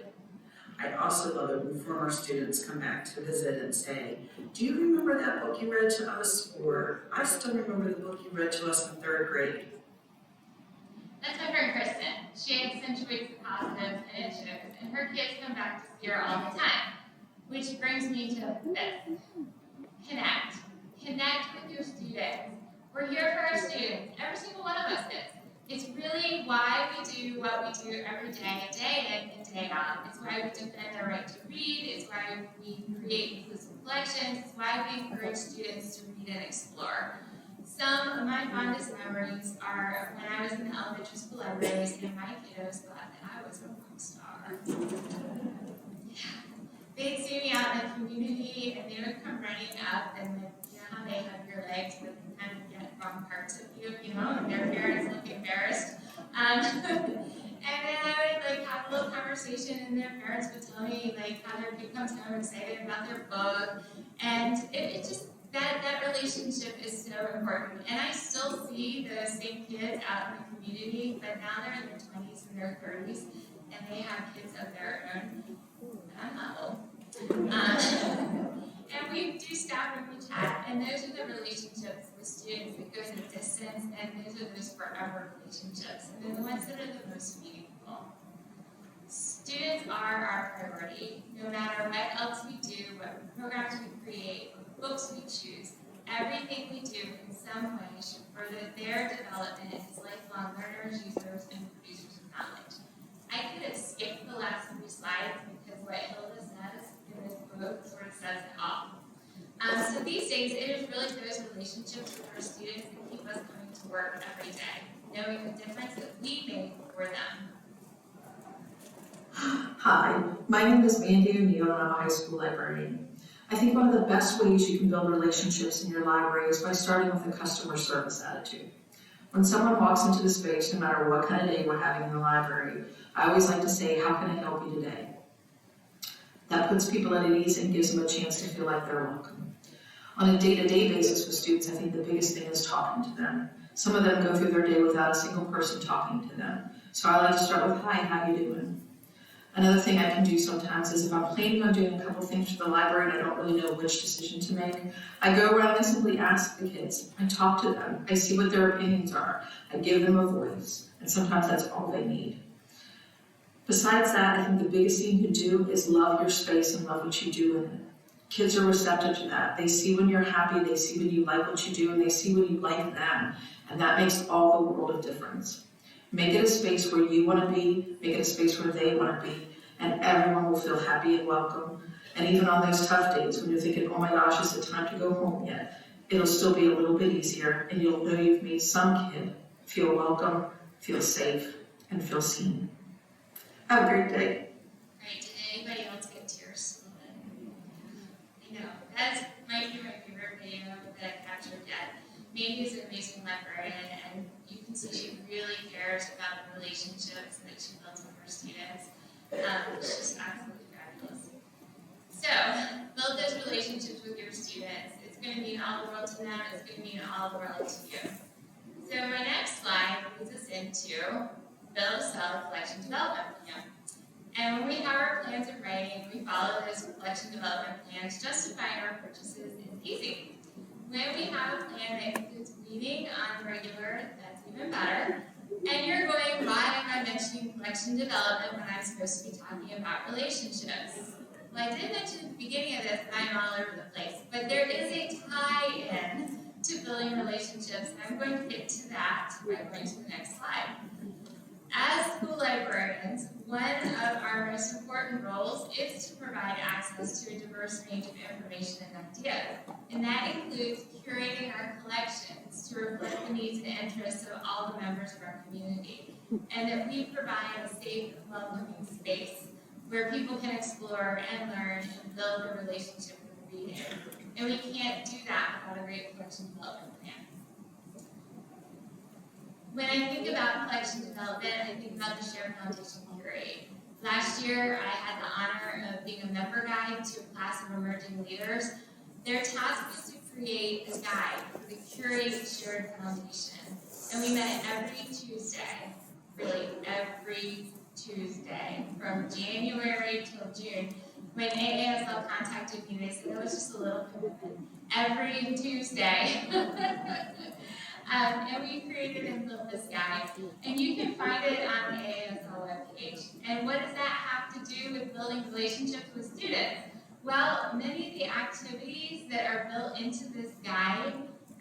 I also love it when former students come back to visit and say, do you remember that book you read to us? Or I still remember the book you read to us in 3rd grade. That's my friend Kristen. She accentuates the positives and it shows, and her kids come back to see her all the time. Which brings me to this. Connect. Connect with your students. We're here for our students. Every single one of us is. It's really why we do what we do every day in and day out. It's why we defend our right to read. It's why we create inclusive collections. It's why we encourage students to read and explore. Some of my fondest memories are when I was in the elementary school libraries and my kiddos thought that I was a rock star. They'd see me out in the community and they would come running up and then, you know how they hug your legs but kind of get wrong parts of you, and their parents look embarrassed. And then I would like have a little conversation and their parents would tell me like how their kid comes home excited about their book. And it just, that relationship is so important. And I still see those same kids out in the community, but now they're in their 20s and their 30s and they have kids of their own. I'm not old. And we do stop and we chat, and those are the relationships with students that goes a distance, and those are those forever relationships, and they're the ones that are the most meaningful. Students are our priority, no matter what else we do, what programs we create, what books we choose. Everything we do in some way should further their development as lifelong learners, users, and producers of knowledge. I could have skipped the last 3 slides because what Hilda says in this book sort of says it all. So these days, it is really those relationships with our students that keep us coming to work every day, knowing the difference that we make for them. Hi, my name is Mandy O'Neill and I'm a high school librarian. I think one of the best ways you can build relationships in your library is by starting with a customer service attitude. When someone walks into the space, no matter what kind of day we're having in the library, I always like to say, how can I help you today? That puts people at ease and gives them a chance to feel like they're welcome. On a day-to-day basis with students, I think the biggest thing is talking to them. Some of them go through their day without a single person talking to them. So I like to start with, hi, how you doing? Another thing I can do sometimes is if I'm planning on doing a couple things for the library and I don't really know which decision to make, I go around and simply ask the kids. I talk to them. I see what their opinions are. I give them a voice. And sometimes that's all they need. Besides that, I think the biggest thing you can do is love your space and love what you do in it. Kids are receptive to that. They see when you're happy, they see when you like what you do, and they see when you like them. And that makes all the world of difference. Make it a space where you want to be, make it a space where they want to be, and everyone will feel happy and welcome. And even on those tough days when you're thinking, oh my gosh, is it time to go home yet? It'll still be a little bit easier, and you'll know you've made some kid feel welcome, feel safe, and feel seen. Have a great day. Great. Did anybody else get tears? I know. That might be my favorite video that I captured yet. Mandy is an amazing librarian, and you can see she really cares about the relationships that she builds with her students. It's just absolutely fabulous. So, build those relationships with your students. It's going to mean all the world to them. It's going to mean all the world to you. So my next slide leads us into build a solid collection development plan. And when we have our plans in writing, we follow those collection development plans. Justifying our purchases is easy. When we have a plan that includes reading on the regular, that's even better. And you're going, why am I mentioning collection development when I'm supposed to be talking about relationships? Well, I did mention at the beginning of this, I'm all over the place, but there is a tie-in to building relationships, and I'm going to get to that by going to the next slide. As school librarians, one of our most important roles is to provide access to a diverse range of information and ideas. And that includes curating our collections to reflect the needs and interests of all the members of our community. And that we provide a safe and welcoming space where people can explore and learn and build a relationship with reading. And we can't do that without a great collection development plan. When I think about collection development, I think about the Shared Foundation Curate. Last year, I had the honor of being a member guide to a class of emerging leaders. Their task was to create a guide for the Curate Shared Foundation. And we met every Tuesday, really every Tuesday, from January till June. When AASL contacted me, they said that was just a little commitment. Every Tuesday. And we created and built this guide. And you can find it on the AASL webpage. And what does that have to do with building relationships with students? Well, many of the activities that are built into this guide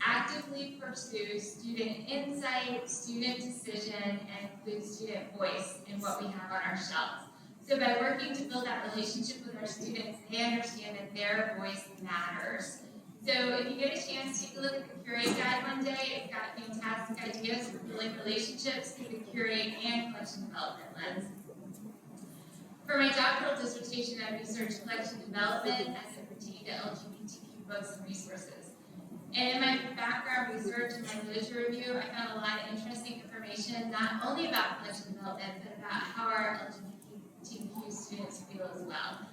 actively pursue student insight, student decision, and include student voice in what we have on our shelves. So by working to build that relationship with our students, they understand that their voice matters. So if you get a chance, take a look at the Curate Guide one day. It's got fantastic ideas for building relationships through the curate and collection development lens. For my doctoral dissertation, I researched collection development as it pertained to LGBTQ books and resources. And in my background research and my literature review, I found a lot of interesting information, not only about collection development, but about how our LGBTQ students feel as well.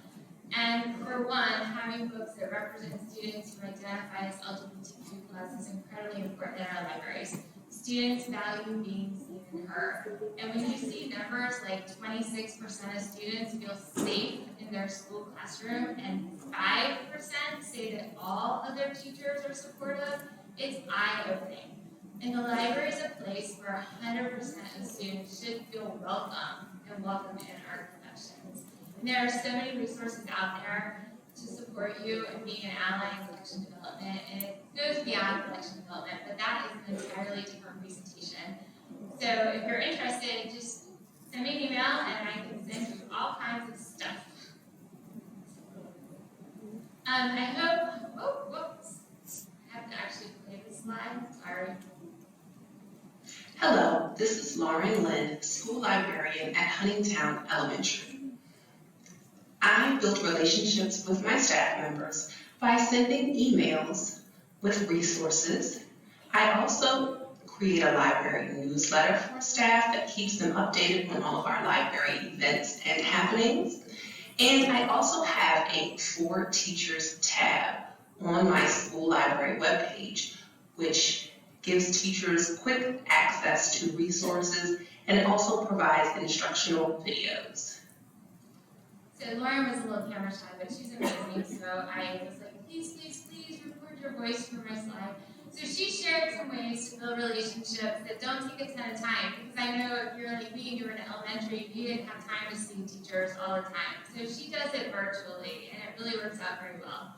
And for one, having books that represent students who identify as LGBTQ+ is incredibly important in our libraries. Students value being seen and heard. And when you see numbers like 26% of students feel safe in their school classroom and 5% say that all of their teachers are supportive, it's eye-opening. And the library is a place where 100% of students should feel welcome and welcome in our collections. And there are so many resources out there to support you in being an ally in collection development, and it goes beyond collection development, but that is an entirely different presentation. So if you're interested, just send me an email and I can send you all kinds of stuff. I hope, whoops, I have to actually play this slide, sorry. Hello, this is Lauren Lynn, school librarian at Huntingtown Elementary. I built relationships with my staff members by sending emails with resources. I also create a library newsletter for staff that keeps them updated on all of our library events and happenings. And I also have a For Teachers tab on my school library webpage, which gives teachers quick access to resources, and it also provides instructional videos. So Lauren was a little camera shy, but she's amazing. So I was like, please record your voice for my slide. So she shared some ways to build relationships that don't take a ton of time. Because I know if you're like me and you were in elementary, you didn't have time to see teachers all the time. So she does it virtually, and it really works out very well.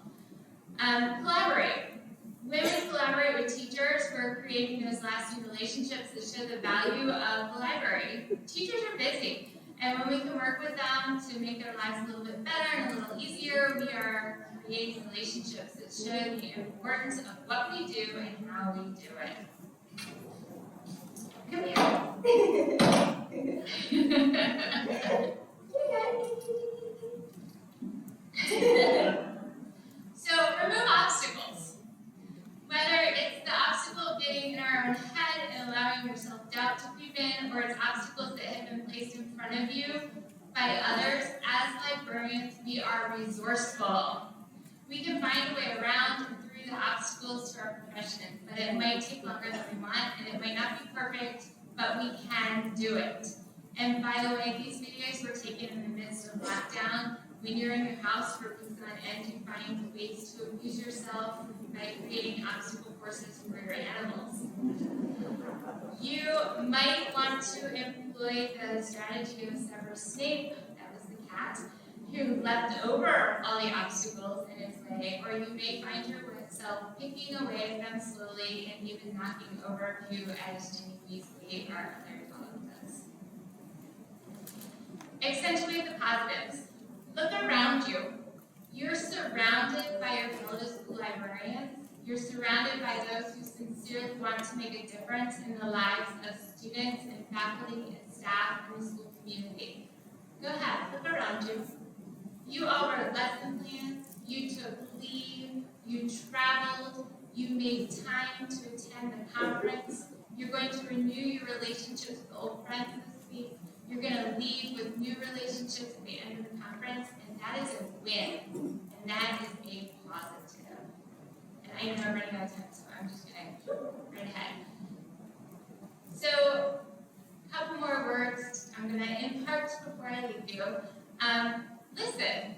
Collaborate. Women collaborate with teachers who are creating those lasting relationships that show the value of the library. Teachers are busy. And when we can work with them to make their lives a little bit better and a little easier, we are creating relationships that show the importance of what we do and how we do it. Come here. So remove obstacles. Whether it's the obstacle of getting in our own head and allowing your self-doubt to creep in, or it's obstacles that have been placed in front of you by others, as librarians, we are resourceful. We can find a way around and through the obstacles to our profession, but it might take longer than we want, and it might not be perfect, but we can do it. And by the way, these videos were taken in the midst of lockdown. When you're in your house for weeks on end, you find ways to amuse yourself by creating obstacle courses for your animals. You might want to employ the strategy of Severus Snape, that was the cat, who leapt over all the obstacles in its way, or you may find yourself picking away at them slowly and even knocking over a few as Ginny Weasley, our other dog, does. Accentuate the positives. Look around you. You're surrounded by your fellow school librarians. You're surrounded by those who sincerely want to make a difference in the lives of students and faculty and staff in the school community. Go ahead, look around you. You all wrote lesson plans, you took leave, you traveled, you made time to attend the conference. You're going to renew your relationships with old friends this week. You're going to leave with new relationships at the end of the conference, and that is a win, and that is a positive. And I know I'm running out of time, so I'm just going to go right ahead. So, a couple more words I'm going to impart before I leave you. Listen.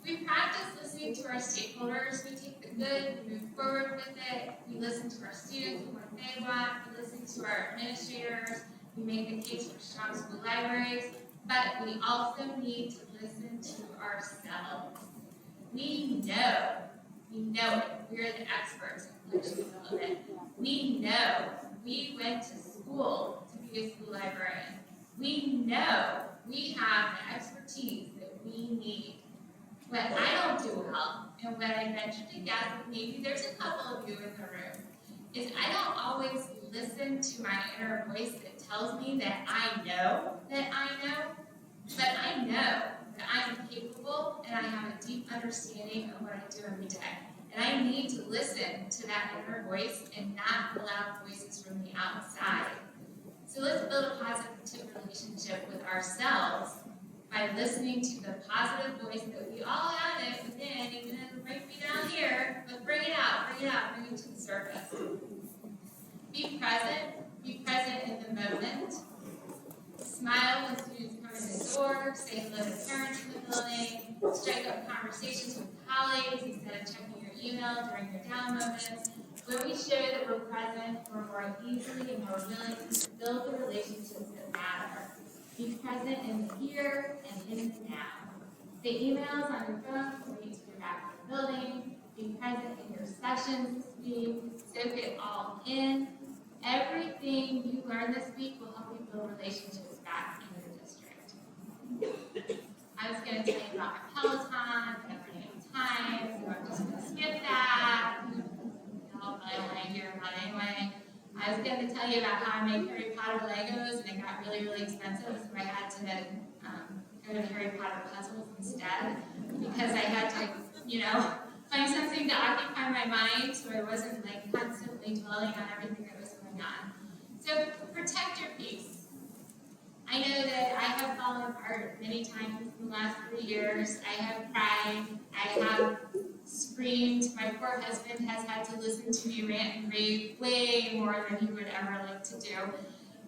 We practice listening to our stakeholders. We take the good, we move forward with it. We listen to our students and what they want. We listen to our administrators. We make the case for strong school libraries. But we also need to listen to ourselves. We know it. We're the experts in collection development. We know. We went to school to be a school librarian. We know we have the expertise that we need. what I don't do well, and what I venture to guess, maybe there's a couple of you in the room, is I don't always listen to my inner voice that tells me that I know, but I know that I am capable and I have a deep understanding of what I do every day. And I need to listen to that inner voice and not allow voices from the outside. So let's build a positive relationship with ourselves by listening to the positive voice that we all have it within, even if it might be down here, but bring it out, bring it to the surface. Be present in the moment. Smile when students come in the door, say hello to parents in the building, strike up conversations with colleagues instead of checking your email during your down moments. When we show that we're present, we're more easily and more willing to build the relationships that matter. Be present in the here and in the now. The emails on your phone will wait till you're back in the building. Be present in your sessions this week. Soak it all in. Everything you learn this week will help you build relationships back in your district. I was going to tell you about my Peloton, but I'm running out of time, so I'm just going to skip that. Y'all probably don't want to hear about it anyway. I was going to tell you about how I make Harry Potter Legos, and it got really, really expensive, so I had to go to Harry Potter puzzles instead, because I had to, find something to occupy my mind so I wasn't constantly dwelling on everything that was going on. So protect your peace. I know that I have fallen apart many times in the last 3 years. I have cried. I have screamed. My poor husband has had to listen to me rant and rave way more than he would ever like to do.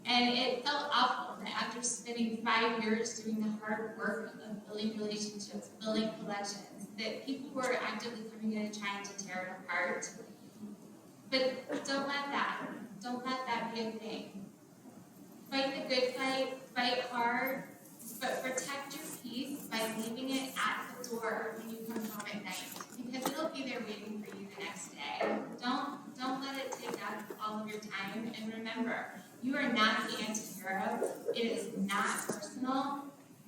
And it felt awful that after spending 5 years doing the hard work of building relationships, building collections, that people were actively coming in and trying to tear it apart. But don't let that be a thing. Fight the good fight, fight hard, but protect your peace by leaving it at the door when you come home at night, because it'll be there waiting for you the next day. Don't let it take up all of your time, and remember, you are not the anti-hero. It is not personal,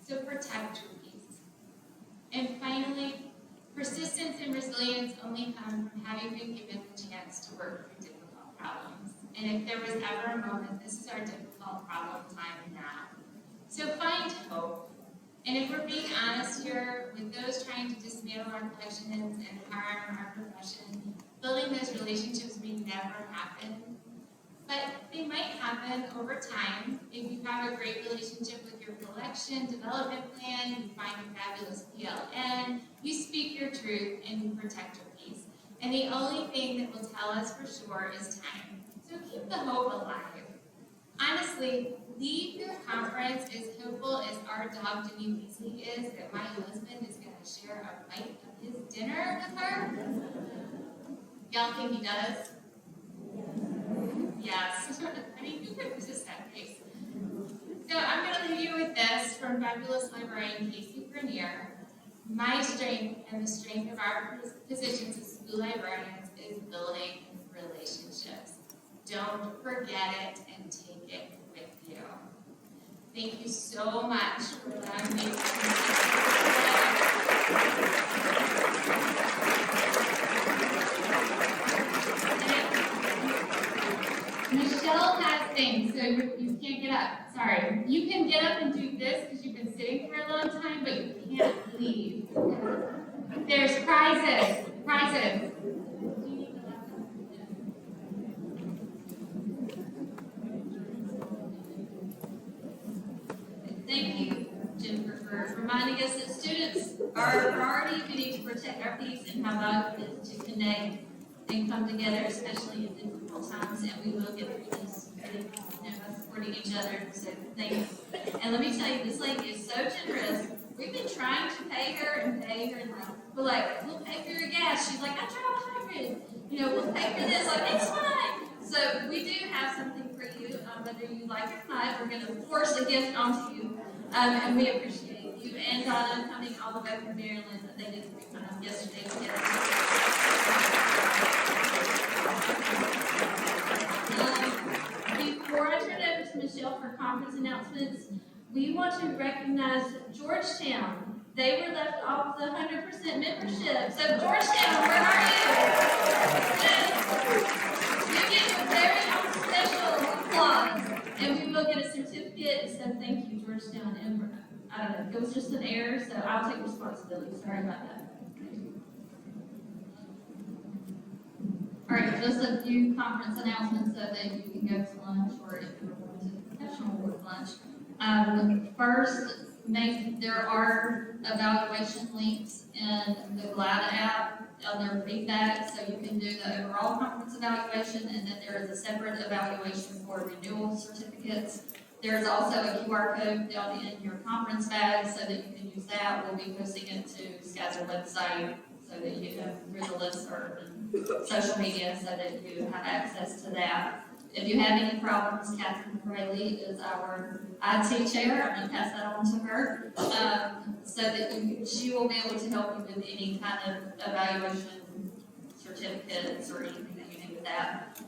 so protect your peace. And finally, persistence and resilience only come from having been given the chance to work through difficult problems. And if there was ever a moment, this is our difficult problem time now. So find hope. And if we're being honest here, with those trying to dismantle our collections and harm our profession, building those relationships may never happen. But they might happen over time if you have a great relationship with your collection development plan, you find a fabulous PLN, you speak your truth, and you protect your peace. And the only thing that will tell us for sure is time. So keep the hope alive. Honestly, leave your conference as hopeful as our dog Jimmy Weasley is that my husband is going to share a bite of his dinner with her. Y'all think he does? Yes. I mean, who could resist that face? So I'm going to leave you with this from fabulous librarian Casey Grenier. My strength and the strength of our positions as school librarians is building relationships. Don't forget it and take it with you. Thank you so much for allowing me to Michelle has things, so you can't get up. Sorry. You can get up and do this because you've been sitting for a long time, but you can't leave. There's prizes. Prizes. Thank you, Jennifer, for reminding us that students are a priority. We need to protect our peace and how valuable it is to connect and come together, especially in difficult times, and we will get through this by supporting each other. So thank you. And let me tell you, this lady is so generous. We've been trying to pay her, and we're like, we'll pay for your gas. She's like, I drive a hybrid. We'll pay for this. Like, it's fine. So we do have something for you, whether you like it or not. We're going to force a gift onto you, and we appreciate you and Donna coming all the way from Maryland. They did yesterday together. Before I turn it over to Michelle for conference announcements, we want to recognize Georgetown. they were left off the 100% membership. So Georgetown, where are you? Yes. You get your very own special applause, and we will get a certificate. So thank you, Georgetown. And I don't know, it was just an error, so I'll take responsibility. Sorry about that. All right, just a few conference announcements so that you can go to lunch, or if you're going to the professional board lunch. First, there are evaluation links in the GLAD app on their feedback, so you can do the overall conference evaluation, and then there is a separate evaluation for renewal certificates. There's also a QR code down in your conference bag so that you can use that. We'll be posting it to SCASL website so that you can, through the listserv and social media, so that you have access to that. If you have any problems, Catherine Fraley is our IT chair. I'm going to pass that on to her, so that she will be able to help you with any kind of evaluation certificates or anything that you need with that.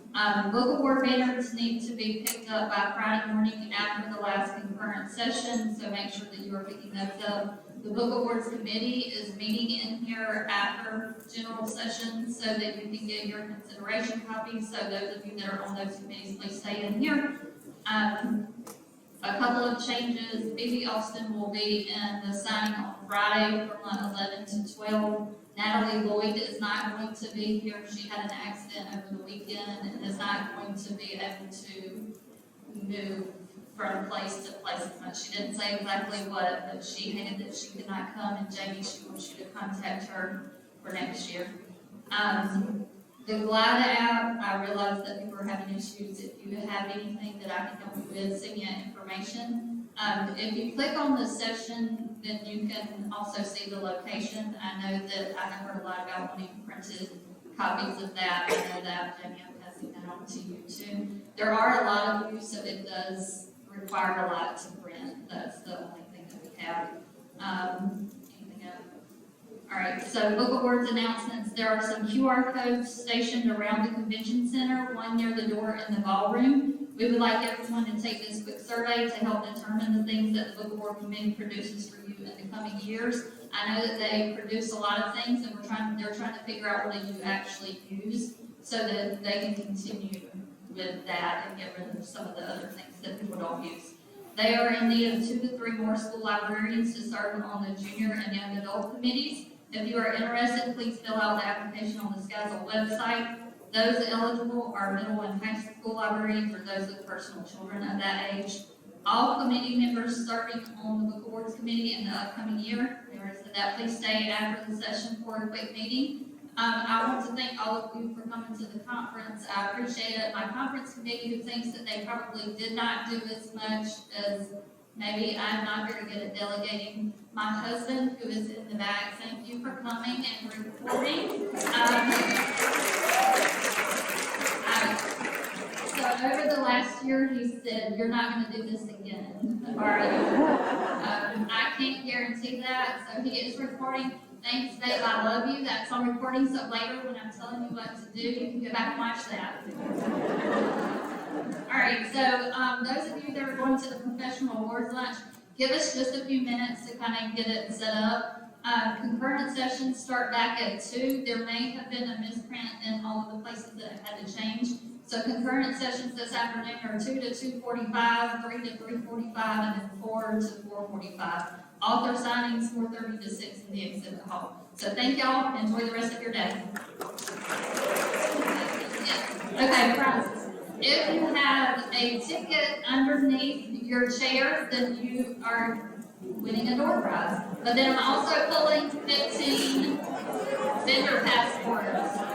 Book award banners need to be picked up by Friday morning after the last concurrent session, so make sure that you are picking those up. The Book Awards Committee is meeting in here after general session so that you can get your consideration copies. So those of you that are on those committees, please stay in here. A couple of changes. Phoebe Austin will be in the signing on Friday from 11 to 12. Natalie Lloyd is not going to be here. She had an accident over the weekend and is not going to be able to move from place to place as much. She didn't say exactly what, but she hated that she could not come, and Jamie, she wants you to contact her for next year. The GLIDA app, I realize that people are having issues. If you have anything that I can help you with, send me that information. If you click on the session, then you can also see the location. I know that I have heard a lot about wanting printed copies of that. I know that Jamie, I'm passing that on to you too. There are a lot of you, so it does require a lot to print. That's the only thing that we have. Anything else? All right, so Book Awards announcements. There are some QR codes stationed around the convention center, one near the door in the ballroom. We would like everyone to take this quick survey to help determine the things that the Book Award Committee produces for you in the coming years. I know that they produce a lot of things, and they're trying to figure out what you actually use so that they can continue with that and get rid of some of the other things that people don't use. They are in need of 2 to 3 more school librarians to serve on the junior and young adult committees. If you are interested, please fill out the application on the SCASL website. Those eligible are middle and high school librarians or those with personal children of that age. All committee members serving on the Book Awards Committee in the upcoming year, please stay after the session for a quick meeting. I want to thank all of you for coming to the conference. I appreciate it. My conference committee, who thinks that they probably did not do as much as maybe I'm not very good at delegating. My husband, who is in the back, thank you for coming and reporting. So over the last year, he said, you're not going to do this again. All right. I can't guarantee that, so he is reporting. Thanks, babe, I love you. That's on recording, so later when I'm telling you what to do, you can go back and watch that. All right, so those of you that are going to the professional awards lunch, give us just a few minutes to kind of get it set up. Concurrent sessions start back at 2. There may have been a misprint in all of the places that have had to change. So concurrent sessions this afternoon are 2 to 2:45, 3 to 3:45, and then 4 to 4:45. Author signings 4:30 to 6 in the exhibit hall. So thank y'all. Enjoy the rest of your day. Okay, prizes. If you have a ticket underneath your chair, then you are winning a door prize. But then I'm also pulling 15 vendor passports.